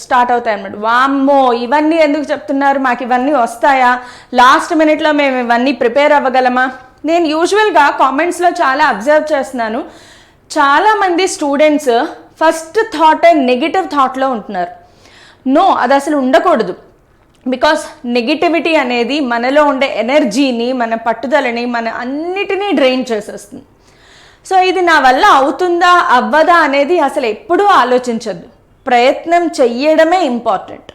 S1: స్టార్ట్ అవుతాయి అన్నమాట. వామ్మో ఇవన్నీ ఎందుకు చెప్తున్నారు, మాకు ఇవన్నీ వస్తాయా, లాస్ట్ మినిట్లో మేము ఇవన్నీ ప్రిపేర్ అవ్వగలమా. నేను యూజువల్గా కామెంట్స్లో చాలా అబ్జర్వ్ చేస్తున్నాను, చాలామంది స్టూడెంట్స్ ఫస్ట్ థాటే నెగిటివ్ థాట్లో ఉంటున్నారు. నో, అది అసలు ఉండకూడదు. బికాస్ నెగిటివిటీ అనేది మనలో ఉండే ఎనర్జీని, మన పట్టుదలని, మన అన్నిటినీ డ్రైన్ చేసేస్తుంది. సో ఇది నా వల్ల అవుతుందా అవ్వదా అనేది అసలు ఎప్పుడూ ఆలోచించద్దు. ప్రయత్నం చెయ్యడమే ఇంపార్టెంట్.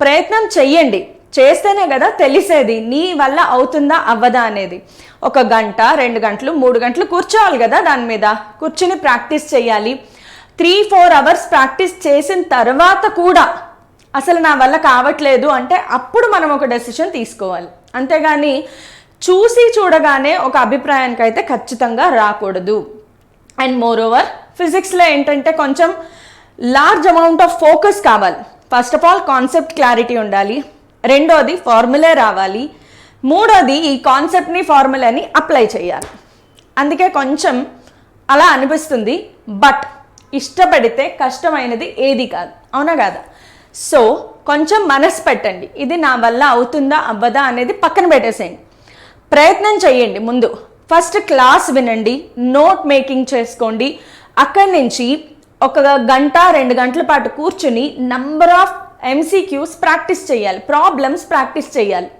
S1: ప్రయత్నం చెయ్యండి, చేస్తేనే కదా తెలిసేది నీ వల్ల అవుతుందా అవ్వదా అనేది. 1 గంట 2 గంటలు 3 గంటలు కూర్చోవాలి కదా, దాని మీద కూర్చుని ప్రాక్టీస్ చేయాలి. 3-4 hours ప్రాక్టీస్ చేసిన తర్వాత కూడా అసలు నా వల్ల కావట్లేదు అంటే అప్పుడు మనం ఒక డెసిషన్ తీసుకోవాలి. అంతేగాని చూసి చూడగానే ఒక అభిప్రాయానికి అయితే ఖచ్చితంగా రాకూడదు. అండ్ మోర్ ఓవర్ ఫిజిక్స్లో ఏంటంటే కొంచెం లార్జ్ అమౌంట్ ఆఫ్ ఫోకస్ కావాలి. First of all concept clarity ఉండాలి, రెండోది ఫార్ములే రావాలి, మూడోది ఈ కాన్సెప్ట్ని ఫార్ములాని అప్లై చేయాలి. అందుకే కొంచెం అలా అనిపిస్తుంది, బట్ ఇష్టపడితే కష్టమైనది ఏది కాదు, అవునా కాదా? సో కొంచెం మనసు పెట్టండి, ఇది నా వల్ల అవుతుందా అవ్వదా అనేది పక్కన పెట్టేసేయండి, ప్రయత్నం చేయండి. ముందు ఫస్ట్ క్లాస్ వినండి, నోట్ మేకింగ్ చేసుకోండి, అక్కడి నుంచి ఒక గంట 2 గంటల పాటు కూర్చుని నంబర్ ఆఫ్ MCQs ప్రాక్టీస్ చేయాలి, ప్రాబ్లమ్స్ ప్రాక్టీస్ చేయాలి.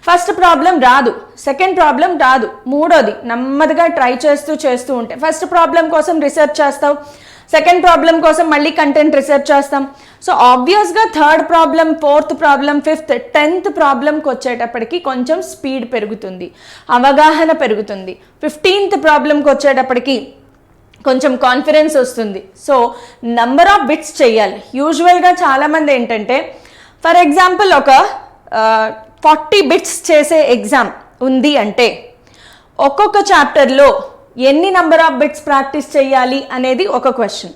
S1: ఫస్ట్ ప్రాబ్లం రాదు, సెకండ్ ప్రాబ్లం రాదు, మూడోది నెమ్మదిగా ట్రై చేస్తూ ఉంటే ఫస్ట్ ప్రాబ్లం కోసం రీసెర్చ్ చేస్తావు, సెకండ్ ప్రాబ్లం కోసం మళ్ళీ కంటెంట్ రీసెర్చ్ చేస్తాం. సో ఆబ్వియస్గా third problem, fourth problem, fifth, 10th ప్రాబ్లంకి వచ్చేటప్పటికి కొంచెం స్పీడ్ పెరుగుతుంది, అవగాహన పెరుగుతుంది. 15th ప్రాబ్లంకి వచ్చేటప్పటికి కొంచెం కాన్ఫిడెన్స్ వస్తుంది. సో నంబర్ ఆఫ్ బిట్స్ చేయాలి. యూజువల్గా చాలామంది ఏంటంటే ఫర్ ఎగ్జాంపుల్ ఒక 40 బిట్స్ చేసే ఎగ్జామ్ ఉంది అంటే ఒక్కొక్క చాప్టర్లో ఎన్ని నంబర్ ఆఫ్ బిట్స్ ప్రాక్టీస్ చేయాలి అనేది ఒక క్వశ్చన్.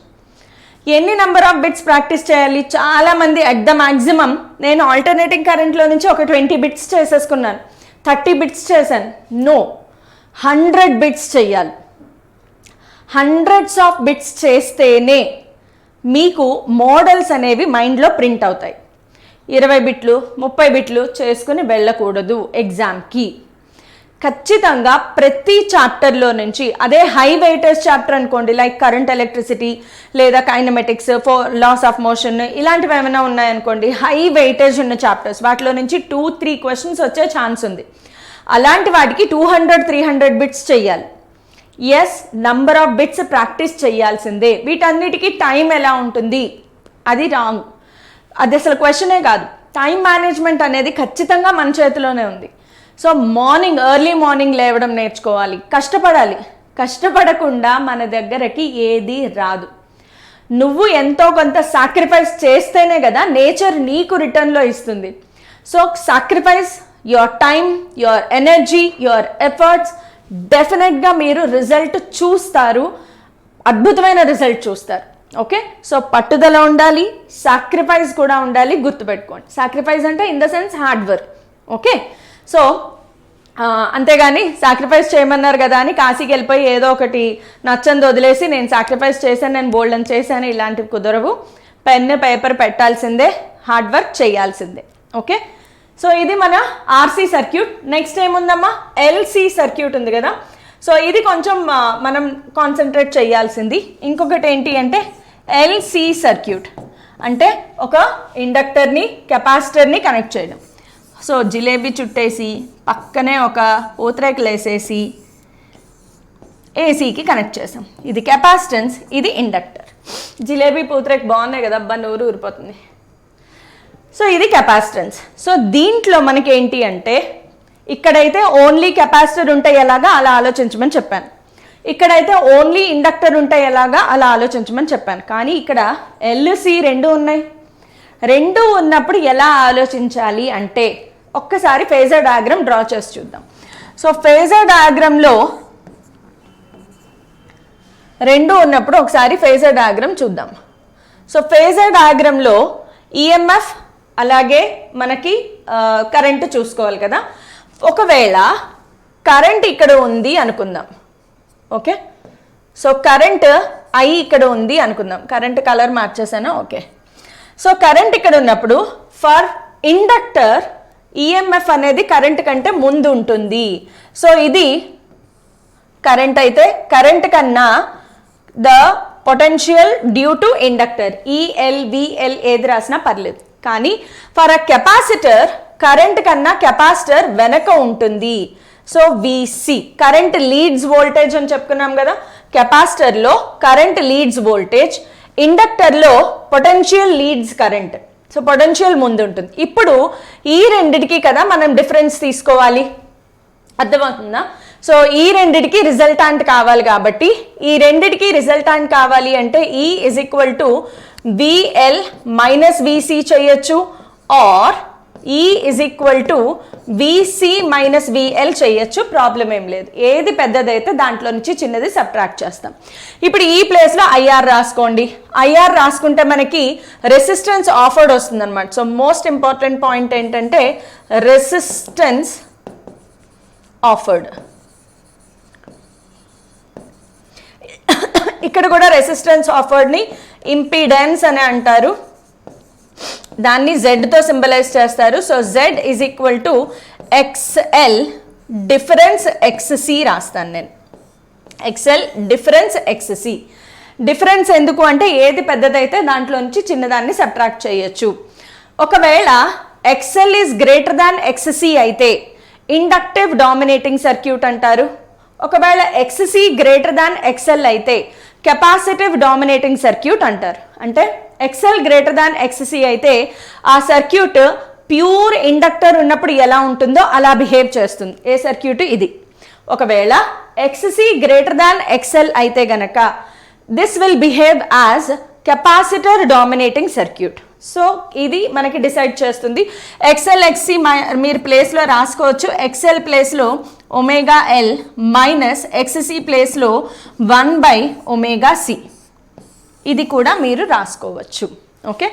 S1: ఎన్ని నంబర్ ఆఫ్ బిట్స్ ప్రాక్టీస్ చేయాలి? చాలామంది అట్ ద మ్యాక్సిమం నేను ఆల్టర్నేటింగ్ కరెంట్లో నుంచి ఒక 20 బిట్స్ చేసేసుకున్నాను, 30 బిట్స్ చేశాను. నో, 100 బిట్స్ చేయాలి. హండ్రెడ్స్ ఆఫ్ బిట్స్ చేస్తేనే మీకు మోడల్స్ అనేవి మైండ్లో ప్రింట్ అవుతాయి. 20 బిట్లు 30 బిట్లు చేసుకుని వెళ్ళకూడదు ఎగ్జామ్కి. ఖచ్చితంగా ప్రతి చాప్టర్లో నుంచి, అదే హై వెయిటేజ్ చాప్టర్ అనుకోండి, లైక్ కరెంట్ ఎలక్ట్రిసిటీ లేదా కైనమెటిక్స్, లాస్ ఆఫ్ మోషన్, ఇలాంటివి ఏమైనా ఉన్నాయనుకోండి, హై వెయిటేజ్ ఉన్న చాప్టర్స్, వాటిలో నుంచి 2-3 క్వశ్చన్స్ వచ్చే ఛాన్స్ ఉంది. అలాంటి వాటికి 200-300 బిట్స్ చేయాలి. Yes, number of bits practice చేయాల్సిందే. వీటన్నిటికీ టైం ఎలా ఉంటుంది? అది రాంగ్, అది అసలు క్వశ్చనే కాదు. టైం మేనేజ్మెంట్ అనేది ఖచ్చితంగా మన చేతిలోనే ఉంది. సో ఎర్లీ మార్నింగ్ లేవడం నేర్చుకోవాలి, కష్టపడాలి. కష్టపడకుండా మన దగ్గరకి ఏది రాదు. నువ్వు ఎంతో కొంత సాక్రిఫైస్ చేస్తేనే కదా నేచర్ నీకు రిటర్న్లో ఇస్తుంది. So sacrifice your time, your energy, your efforts. డెఫినెట్గా మీరు రిజల్ట్ చూస్తారు, అద్భుతమైన రిజల్ట్ చూస్తారు. ఓకే, సో పట్టుదల ఉండాలి, సాక్రిఫైస్ కూడా ఉండాలి. గుర్తుపెట్టుకోండి, సాక్రిఫైస్ అంటే in the sense hard work. Okay, so అంతేగాని సాక్రిఫైస్ చేయమన్నారు కదా అని కాశీకి వెళ్ళిపోయి ఏదో ఒకటి నచ్చంది వదిలేసి నేను సాక్రిఫైస్ చేశాను, నేను బోల్డ్ అని చేశాను, ఇలాంటివి కుదరవు. పెన్ పేపర్ పెట్టాల్సిందే, హార్డ్ వర్క్ చేయాల్సిందే. ఓకే, సో ఇది మన RC సర్క్యూట్. నెక్స్ట్ ఏముందమ్మా, LC సర్క్యూట్ ఉంది కదా. సో ఇది కొంచెం మనం కాన్సన్ట్రేట్ చేయాల్సింది. ఇంకొకటి ఏంటి అంటే LC సర్క్యూట్ అంటే ఒక ఇండక్టర్ని కెపాసిటర్ని కనెక్ట్ చేయడం. సో జిలేబీ చుట్టేసి పక్కనే ఒక పూతరేకులు వేసేసి ఏసీకి కనెక్ట్ చేసాం. ఇది కెపాసిటెన్స్, ఇది ఇండక్టర్. జిలేబీ పూతరేకు బాగున్నాయి కదా, అబ్బా నూరు ఊరిపోతుంది. సో ఇది కెపాసిటెన్స్. సో దీంట్లో మనకి ఏంటి అంటే ఇక్కడైతే ఓన్లీ కెపాసిటర్ ఉంటే ఎలాగా అలా ఆలోచించమని చెప్పాను, ఇక్కడైతే ఓన్లీ ఇండక్టర్ ఉంటే ఎలాగా అలా ఆలోచించమని చెప్పాను. కానీ ఇక్కడ LC రెండు ఉన్నాయి. రెండు ఉన్నప్పుడు ఎలా ఆలోచించాలి అంటే ఒక్కసారి ఫేజర్ డయాగ్రామ్ డ్రా చేసి చూద్దాం. సో ఫేజర్ డయాగ్రామ్లో రెండు ఉన్నప్పుడు ఒకసారి ఫేజర్ డయాగ్రామ్ చూద్దాం. సో ఫేజర్ డయాగ్రామ్లో EMF అలాగే మనకి కరెంటు చూసుకోవాలి కదా. ఒకవేళ కరెంట్ ఇక్కడ ఉంది అనుకుందాం. ఓకే, సో కరెంట్ I ఇక్కడ ఉంది అనుకుందాం. కరెంట్ కలర్ మార్చేసాను. ఓకే, సో కరెంట్ ఇక్కడ ఉన్నప్పుడు ఫర్ ఇండక్టర్ EMF అనేది కరెంట్ కంటే ముందు ఉంటుంది. సో ఇది కరెంట్ అయితే కరెంట్ కన్నా the potential due to inductor ELVL ఏది రాసినా పర్లేదు. కానీ ఫర్ అ కెపాసిటర్ కరెంట్ కన్నా కెపాసిటర్ వెనక ఉంటుంది. So VC current leads voltage అని చెప్పుకున్నాం కదా. కెపాసిటర్లో కరెంట్ లీడ్స్ వోల్టేజ్, ఇండక్టర్లో potential leads current. So potential ముందు ఉంటుంది. ఇప్పుడు ఈ రెండిటికి కదా మనం డిఫరెన్స్ తీసుకోవాలి, అర్థమవుతుందా? సో ఈ రెండిటికి రిజల్టాంట్ కావాలి కాబట్టి ఈ రెండిటికి రిజల్టాంట్ కావాలి అంటే E = విఎల్ మైనస్ విసి చేయొచ్చు, or E is equal to VC minus VL చేయొచ్చు, ప్రాబ్లం ఏం లేదు. ఏది పెద్దదైతే దాంట్లో నుంచి చిన్నది సబ్ట్రాక్ట్ చేస్తాం. ఇప్పుడు ఈ ప్లేస్లో ఐఆర్ రాసుకోండి. ఐఆర్ రాసుకుంటే మనకి రెసిస్టెన్స్ ఆఫర్డ్ వస్తుంది అనమాట. సో మోస్ట్ ఇంపార్టెంట్ పాయింట్ ఏంటంటే రెసిస్టెన్స్ ఆఫర్డ్. ఇక్కడ కూడా రెసిస్టెన్స్ ఆఫర్డ్ని ఇంపీడెన్స్ అని అంటారు, దాన్ని జెడ్తో సింబలైజ్ చేస్తారు. So Z is equal to XL difference XC రాస్తాను నేను. XL difference XC. డిఫరెన్స్ ఎందుకు అంటే ఏది పెద్దదైతే దాంట్లో నుంచి చిన్నదాన్ని సబ్ట్రాక్ట్ చేయొచ్చు. ఒకవేళ XL is greater than XC అయితే ఇండక్టివ్ డామినేటింగ్ సర్క్యూట్ అంటారు. ఒకవేళ ఎక్స్సి గ్రేటర్ దాన్ ఎక్స్ఎల్ అయితే కెపాసిటివ్ డామినేటింగ్ సర్క్యూట్ అంటారు. అంటే ఎక్స్ఎల్ గ్రేటర్ దాన్ ఎక్స్సి అయితే ఆ సర్క్యూట్ ప్యూర్ ఇండక్టర్ ఉన్నప్పుడు ఎలా ఉంటుందో అలా బిహేవ్ చేస్తుంది. ఏ సర్క్యూట్ ఇది. ఒకవేళ ఎక్స్సి గ్రేటర్ దాన్ ఎక్స్ఎల్ అయితే గనక this will behave as capacitor dominating circuit. So ఇది మనకి డిసైడ్ చేస్తుంది. ఎక్స్ఎల్ ఎక్స్సి మీరు ప్లేస్లో రాసుకోవచ్చు. ఎక్స్ఎల్ ప్లేస్లో ఒమేగా ఎల్ మైనస్ ఎక్స్సి ప్లేస్లో 1/ωc. ఇది కూడా మీరు రాసుకోవచ్చు. Okay,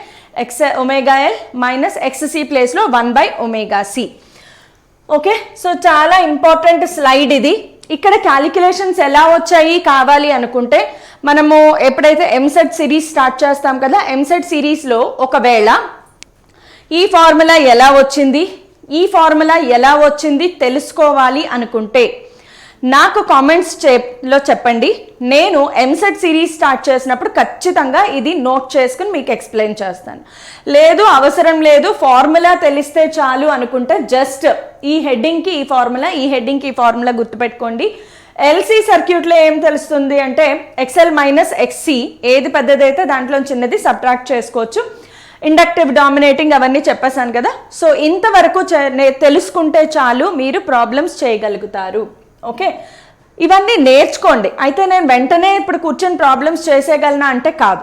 S1: omega L minus XC ప్లేస్లో 1/ωc. ఓకే, సో చాలా ఇంపార్టెంట్ స్లైడ్ ఇది. ఇక్కడ క్యాలిక్యులేషన్స్ ఎలా వచ్చాయి కావాలి అనుకుంటే మనము ఎప్పుడైతే ఎంసెట్ సిరీస్ స్టార్ట్ చేస్తాం కదా, ఎంసెట్ సిరీస్లో ఒకవేళ ఈ ఫార్ములా ఎలా వచ్చింది తెలుసుకోవాలి అనుకుంటే నాకు కామెంట్స్లో చెప్పండి. నేను ఎంసెట్ సిరీస్ స్టార్ట్ చేసినప్పుడు ఖచ్చితంగా ఇది నోట్ చేసుకుని మీకు ఎక్స్ప్లెయిన్ చేస్తాను. లేదు అవసరం లేదు, ఫార్ములా తెలిస్తే చాలు అనుకుంటే జస్ట్ ఈ హెడ్డింగ్కి ఈ ఫార్ములా, ఈ హెడ్డింగ్కి ఈ ఫార్ములా గుర్తుపెట్టుకోండి. ఎల్సీ సర్క్యూట్లో ఏం తెలుస్తుంది అంటే ఎక్స్ఎల్ మైనస్ ఎక్స్సి ఏది పెద్దదైతే దాంట్లో చిన్నది సబ్ట్రాక్ట్ చేసుకోవచ్చు. ఇండక్టివ్ డామినేటింగ్ అవన్నీ చెప్పేశాను కదా. సో ఇంతవరకు తెలుసుకుంటే చాలు, మీరు ప్రాబ్లమ్స్ చేయగలుగుతారు. ఓకే, ఇవన్నీ నేర్చుకోండి. అయితే నేను వెంటనే ఇప్పుడు కూర్చొని ప్రాబ్లమ్స్ చేసేయగలనా అంటే కాదు.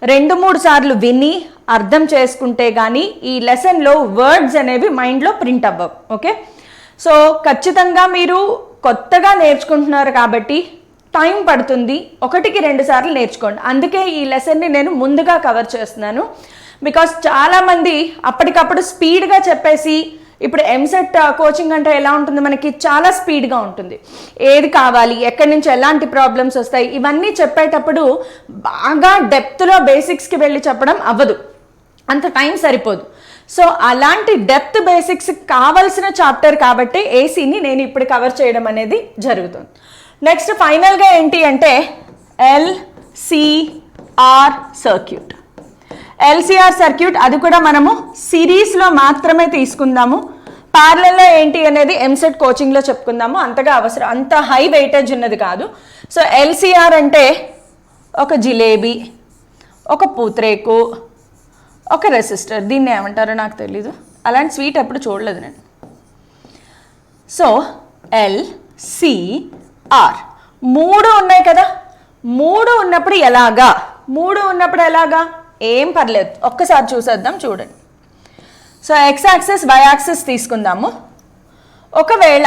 S1: 2-3 సార్లు విని అర్థం చేసుకుంటే కానీ ఈ లెసన్లో వర్డ్స్ అనేవి మైండ్లో ప్రింట్ అవ్వవు. ఓకే, సో ఖచ్చితంగా మీరు కొత్తగా నేర్చుకుంటున్నారు కాబట్టి టైం పడుతుంది. 1-2 సార్లు నేర్చుకోండి. అందుకే ఈ లెసన్ని నేను ముందుగా కవర్ చేస్తున్నాను. బికాస్ చాలామంది అప్పటికప్పుడు స్పీడ్గా చెప్పేసి, ఇప్పుడు ఎంసెట్ కోచింగ్ అంటే ఎలా ఉంటుంది, మనకి చాలా స్పీడ్గా ఉంటుంది. ఏది కావాలి, ఎక్కడి నుంచి ఎలాంటి ప్రాబ్లమ్స్ వస్తాయి, ఇవన్నీ చెప్పేటప్పుడు బాగా డెప్త్లో బేసిక్స్కి వెళ్ళి చెప్పడం అవ్వదు, అంత టైం సరిపోదు. సో అలాంటి డెప్త్ బేసిక్స్ కావాల్సిన చాప్టర్ కాబట్టి ఏసీని నేను ఇప్పుడు కవర్ చేయడం అనేది జరుగుతుంది. నెక్స్ట్ ఫైనల్గా ఏంటి అంటే ఎల్సిఆర్ సర్క్యూట్. ఎల్సిఆర్ సర్క్యూట్ అది కూడా మనము సిరీస్లో మాత్రమే తీసుకుందాము. ప్యారలల్లో ఏంటి అనేది ఎంసెట్ కోచింగ్లో చెప్పుకుందాము. అంతగా అవసరం, అంత హై వెయిటేజ్ ఉన్నది కాదు. సో ఎల్సిఆర్ అంటే ఒక జిలేబీ, ఒక పూత్రేకు, ఒక రెసిస్టర్. దీన్ని ఏమంటారో నాకు తెలీదు, అలాంటి స్వీట్ ఎప్పుడు చూడలేదు నేను. సో ఎల్సిఆర్ 3 ఉన్నాయి కదా. 3 ఉన్నప్పుడు ఎలాగా ఏం పర్లేదు, ఒక్కసారి చూసేద్దాం. చూడండి. So X axis Y axis తీసుకుందాము. ఒకవేళ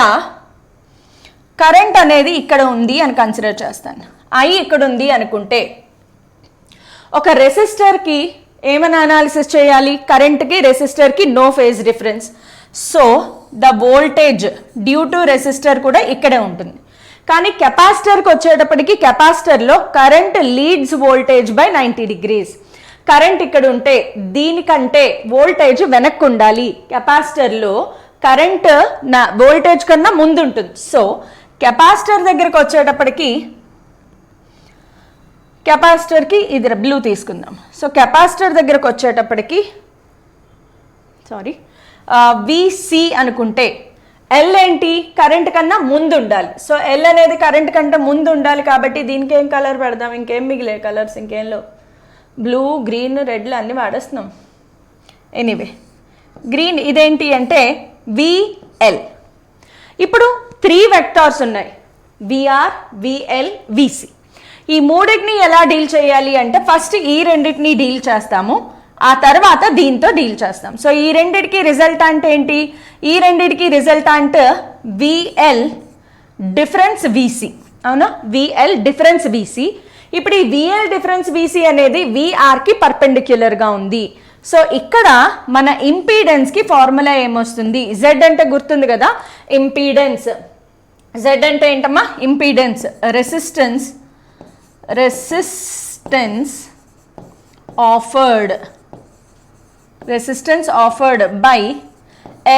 S1: కరెంట్ అనేది ఇక్కడ ఉంది అని కన్సిడర్ చేస్తాను, ఐ ఇక్కడ ఉంది అనుకుంటే ఒక రెసిస్టర్కి ఏమైనా అనాలిసిస్ చేయాలి. కరెంట్కి రెసిస్టర్కి no phase difference. So the voltage due to resistor కూడా ఇక్కడే ఉంటుంది. కానీ కెపాసిటర్కి వచ్చేటప్పటికి కెపాసిటర్లో current leads voltage by 90 degrees. Current ఇక్కడ ఉంటే దీనికంటే వోల్టేజ్ వెనక్కి ఉండాలి. కెపాసిటర్లో కరెంట్ నా వోల్టేజ్ కన్నా ముందు ఉంటుంది. సో కెపాసిటర్ దగ్గరకు వచ్చేటప్పటికి కెపాసిటర్కి ఇది బ్లూ తీసుకుందాం. సో కెపాసిటర్ దగ్గరకు వచ్చేటప్పటికి విసి అనుకుంటే ఎల్ ఏంటి, కరెంట్ కన్నా ముందు ఉండాలి. సో ఎల్ అనేది కరెంట్ కంటే ముందు ఉండాలి కాబట్టి దీనికి ఏం కలర్ పెడదాం, ఇంకేం మిగిలే కలర్స్ ఇంకేంలో, బ్లూ గ్రీన్ రెడ్లు అన్నీ వాడేస్తున్నాం. ఎనీవే గ్రీన్ ఇదేంటి అంటే విఎల్. ఇప్పుడు 3 వెక్టార్స్ ఉన్నాయి, విఆర్, విఎల్, విసి. ఈ మూడింటిని ఎలా డీల్ చేయాలి అంటే ఫస్ట్ ఈ రెండింటిని డీల్ చేస్తాము, ఆ తర్వాత దీంతో డీల్ చేస్తాం. సో ఈ రెండింటికి రిజల్టాంట్ ఏంటి? ఈ రెండింటికి రిజల్టాంట్ విఎల్ డిఫరెన్స్ విసి, అవునా? VL difference VC. ఇప్పుడు ఈ విఎల్ డిఫరెన్స్ విసి అనేది విఆర్కి పర్పెండిక్యులర్గా ఉంది. సో ఇక్కడ మన ఇంపీడెన్స్కి ఫార్ములా ఏమొస్తుంది? జెడ్ అంటే గుర్తుంది కదా, ఇంపీడెన్స్. జెడ్ అంటే ఏంటమ్మా? Impedance. Resistance offered by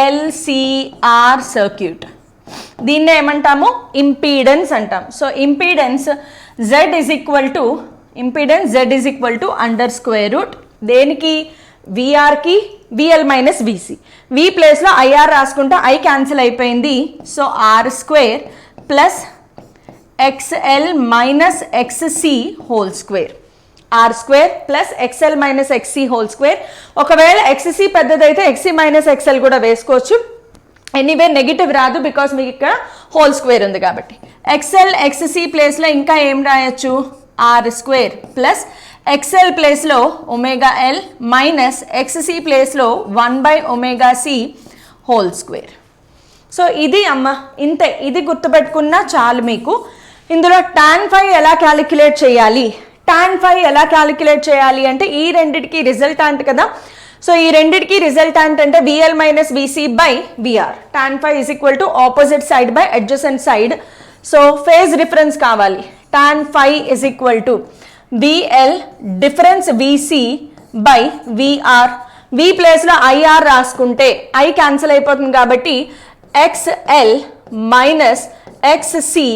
S1: LCR circuit. దీన్నే ఏమంటాము? ఇంపీడెన్స్ అంటాం. So impedance Z is equal to under square root దేనికి? విఆర్కి విఎల్ మైనస్ విసి. వి ప్లేస్లో ఐఆర్ రాసుకుంటే ఐ క్యాన్సిల్ అయిపోయింది. So R square plus X L minus X C whole square. R square plus X L minus X C whole square. ఒకవేళ ఎక్స్సి పెద్దదైతే ఎక్స్సి మైనస్ ఎక్స్ఎల్ కూడా వేసుకోవచ్చు. ఎనీవే నెగిటివ్ రాదు, బికాస్ మీకు ఇక్కడ హోల్ స్క్వేర్ ఉంది కాబట్టి. ఎక్స్ఎల్ ఎక్స్సి ప్లేస్లో ఇంకా ఏం రాయొచ్చు? ఆర్ స్క్వేర్ ప్లస్ ఎక్స్ఎల్ ప్లేస్లో ఒమేగా ఎల్ మైనస్ ఎక్స్సి ప్లేస్లో 1/ωc హోల్ స్క్వేర్. సో ఇది అమ్మ, ఇంతే. ఇది గుర్తుపెట్టుకున్నా చాలు మీకు. ఇందులో tan phi ఎలా క్యాలిక్యులేట్ చేయాలి? tan phi ఎలా క్యాలిక్యులేట్ చేయాలి అంటే ఈ రెండిటికి రిజల్టాంట్ కదా. సో ఈ రెండిటికి రిజల్టాంట్ అంటే VL minus VC by VR. tan phi is equal to opposite side by adjacent side. So phase reference కావాలి. tan phi is equal to VL difference VC by VR. V ప్లేస్లో ఐఆర్ రాసుకుంటే ఐ క్యాన్సిల్ అయిపోతుంది కాబట్టి XL minus XC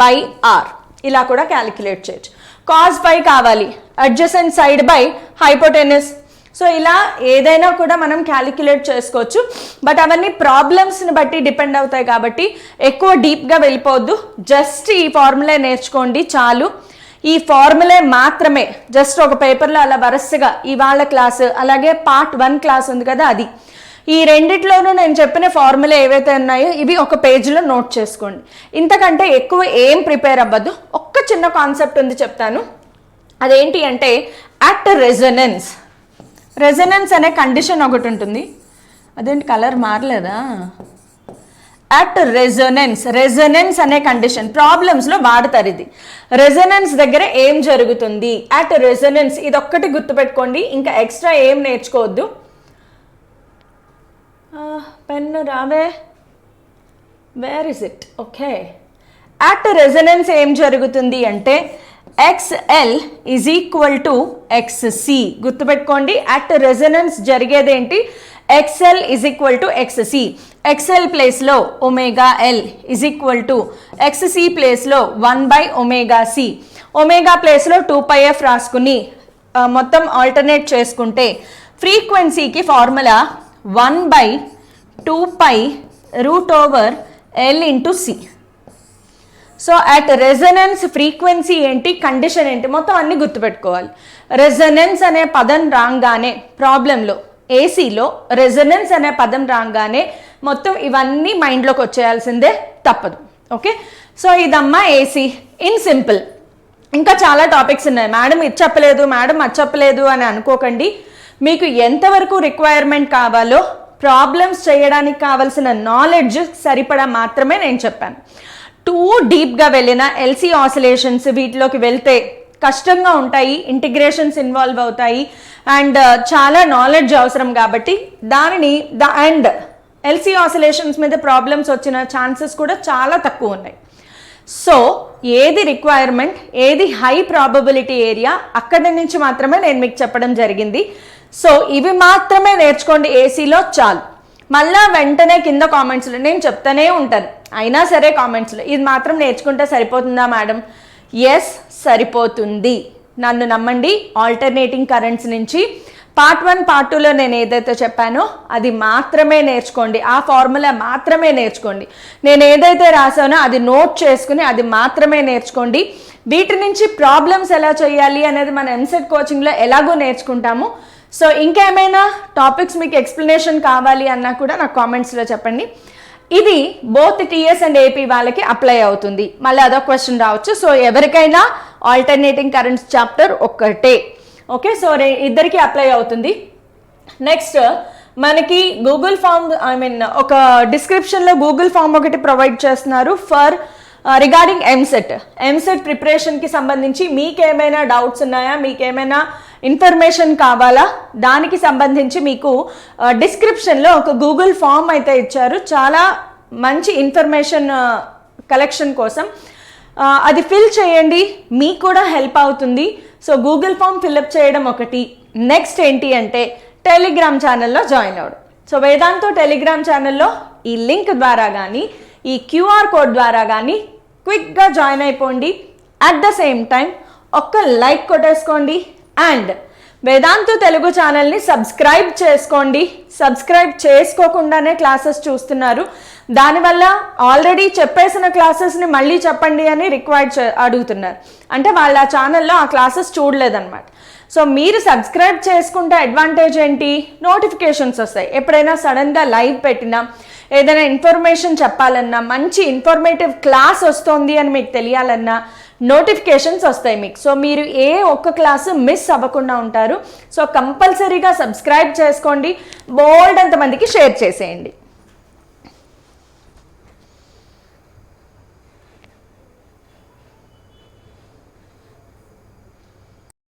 S1: by R ఇలా కూడా క్యాలిక్యులేట్ చేయొచ్చు. కాస్ పై కావాలి, adjacent side by hypotenuse. So ఇలా ఏదైనా కూడా మనం క్యాలిక్యులేట్ చేసుకోవచ్చు. బట్ అవన్నీ ప్రాబ్లమ్స్ని బట్టి డిపెండ్ అవుతాయి కాబట్టి ఎక్కువ డీప్గా వెళ్ళిపోవద్దు. జస్ట్ ఈ ఫార్ములా నేర్చుకోండి చాలు. ఈ ఫార్ములే మాత్రమే జస్ట్ ఒక పేపర్లో అలా వరుసగా ఇవాళ క్లాసు అలాగే పార్ట్ 1 క్లాస్ ఉంది కదా, అది ఈ రెండిట్లోనూ నేను చెప్పిన ఫార్ములా ఏవైతే ఉన్నాయో ఇవి ఒక పేజీలో నోట్ చేసుకోండి. ఇంతకంటే ఎక్కువ ఏం ప్రిపేర్ అవ్వద్దు. ఒక్క చిన్న కాన్సెప్ట్ ఉంది చెప్తాను. అదేంటి అంటే అట్ రెజనెన్స్ అనే కండిషన్ ఒకటి ఉంటుంది. అదేంటి కలర్ మారలేదా? అట్ రెజనెన్స్ అనే కండిషన్ ప్రాబ్లమ్స్లో వాడతారు. ఇది రెజనెన్స్ దగ్గర ఏం జరుగుతుంది? అట్ రెజనెన్స్ ఇది ఒక్కటి గుర్తుపెట్టుకోండి, ఇంకా ఎక్స్ట్రా ఏం నేర్చుకోవద్దు. పెన్ను రావే, where is it? Okay, at resonance ఏం జరుగుతుంది అంటే XL is equal to XC. గుర్తుపెట్టుకోండి, అట్ రెజనెన్స్ జరిగేదేంటి? XL is equal to XC. XL ప్లేస్లో omega L is equal to XC ప్లేస్లో 1/ωc. ఒమేగా ప్లేస్లో 2πf రాసుకుని మొత్తం ఆల్టర్నేట్ చేసుకుంటే ఫ్రీక్వెన్సీకి formula 1/2π√L/C. So at resonance frequency ఏంటి, కండిషన్ ఏంటి, మొత్తం అన్ని గుర్తుపెట్టుకోవాలి. రెజనెన్స్ అనే పదం రాగానే ప్రాబ్లంలో ఏసీలో రెజనెన్స్ అనే పదం రాగానే మొత్తం ఇవన్నీ మైండ్లోకి వచ్చేయాల్సిందే, తప్పదు. ఓకే, సో ఇదమ్మా ఏసీ ఇన్ సింపుల్. ఇంకా చాలా టాపిక్స్ ఉన్నాయి. మేడం ఇది చెప్పలేదు, మేడం అది చెప్పలేదు అని అనుకోకండి. మీకు ఎంతవరకు రిక్వైర్మెంట్ కావాలో ప్రాబ్లమ్స్ చేయడానికి కావాల్సిన నాలెడ్జ్ సరిపడా మాత్రమే నేను చెప్పాను. టూ డీప్గా వెళ్ళిన ఎల్సీ ఆసిలేషన్స్ వీటిలోకి వెళ్తే కష్టంగా ఉంటాయి, ఇంటిగ్రేషన్స్ ఇన్వాల్వ్ అవుతాయి అండ్ చాలా నాలెడ్జ్ అవసరం కాబట్టి దానిని అండ్ ఎల్సీ ఆసిలేషన్స్ మీద ప్రాబ్లమ్స్ వచ్చిన ఛాన్సెస్ కూడా చాలా తక్కువ ఉన్నాయి. సో ఏది రిక్వైర్మెంట్, ఏది హై ప్రాబబిలిటీ ఏరియా, అక్కడి నుంచి మాత్రమే నేను మీకు చెప్పడం జరిగింది. సో ఇవి మాత్రమే నేర్చుకోండి ఏసీలో, చాలు. మళ్ళా వెంటనే కింద కామెంట్స్లో నేను చెప్తానే ఉంటాను, అయినా సరే కామెంట్స్లో ఇది మాత్రం నేర్చుకుంటే సరిపోతుందా మేడం? ఎస్, సరిపోతుంది. నన్ను నమ్మండి. ఆల్టర్నేటింగ్ కరెంట్స్ నుంచి పార్ట్ 1 పార్ట్ 2లో నేను ఏదైతే చెప్పానో అది మాత్రమే నేర్చుకోండి, ఆ ఫార్ములా మాత్రమే నేర్చుకోండి. నేను ఏదైతే రాసానో అది నోట్ చేసుకుని అది మాత్రమే నేర్చుకోండి. వీటి నుంచి ప్రాబ్లమ్స్ ఎలా చేయాలి అనేది మన ఎంసెట్ కోచింగ్లో ఎలాగో నేర్చుకుంటాము. సో ఇంకేమైనా టాపిక్స్ మీకు ఎక్స్ప్లెనేషన్ కావాలి అన్నా కూడా నాకు కామెంట్స్లో చెప్పండి. ఇది బోత్ టీఎస్ అండ్ ఏపీ వాళ్ళకి అప్లై అవుతుంది. మళ్ళీ అదొక క్వశ్చన్ రావచ్చు. సో ఎవరికైనా ఆల్టర్నేటింగ్ కరెంట్స్ చాప్టర్ ఒక్కటే. ఓకే, సో ఇద్దరికి అప్లై అవుతుంది. నెక్స్ట్ మనకి గూగుల్ ఫామ్, ఒక డిస్క్రిప్షన్లో గూగుల్ ఫామ్ ఒకటి ప్రొవైడ్ చేస్తున్నారు ఫర్ రిగార్డింగ్ ఎంసెట్ ప్రిపరేషన్కి సంబంధించి మీకేమైనా డౌట్స్ ఉన్నాయా, మీకేమైనా ఇన్ఫర్మేషన్ కావాలా, దానికి సంబంధించి మీకు డిస్క్రిప్షన్లో ఒక గూగుల్ ఫామ్ అయితే ఇచ్చారు చాలా మంచి ఇన్ఫర్మేషన్ కలెక్షన్ కోసం. అది ఫిల్ చేయండి, మీకు కూడా హెల్ప్ అవుతుంది. సో గూగుల్ ఫామ్ ఫిల్అప్ చేయడం ఒకటి. నెక్స్ట్ ఏంటి అంటే టెలిగ్రామ్ ఛానల్లో జాయిన్ అవ్వడం. సో వేదాంతో టెలిగ్రామ్ ఛానల్లో ఈ లింక్ ద్వారా కానీ ఈ క్యూఆర్ కోడ్ ద్వారా కానీ క్విక్గా జాయిన్ అయిపోండి. అట్ ద సేమ్ టైం ఒక్క లైక్ కొట్టేసుకోండి అండ్ వేదాంతు తెలుగు ఛానల్ని సబ్స్క్రైబ్ చేసుకోండి. సబ్స్క్రైబ్ చేసుకోకుండానే క్లాసెస్ చూస్తున్నారు, దానివల్ల ఆల్రెడీ చెప్పేసిన క్లాసెస్ని మళ్ళీ చెప్పండి అని అడుగుతున్నారు. అంటే వాళ్ళ ఛానల్లో ఆ క్లాసెస్ చూడలేదన్నమాట. సో మీరు సబ్స్క్రైబ్ చేసుకుంటే అడ్వాంటేజ్ ఏంటి, నోటిఫికేషన్స్ వస్తాయి. ఎప్పుడైనా సడన్గా లైవ్ పెట్టినా, ఏదైనా ఇన్ఫర్మేషన్ చెప్పాలన్నా, మంచి ఇన్ఫర్మేటివ్ క్లాస్ వస్తుంది అని మీకు తెలియాలన్నా నోటిఫికేషన్స్ వస్తాయి మీకు. సో మీరు ఏ ఒక్క క్లాసు మిస్ అవ్వకుండా ఉంటారు. సో కంపల్సరీగా సబ్స్క్రైబ్ చేసుకోండి, బోల్డ్ అంతమందికి షేర్ చేసేయండి.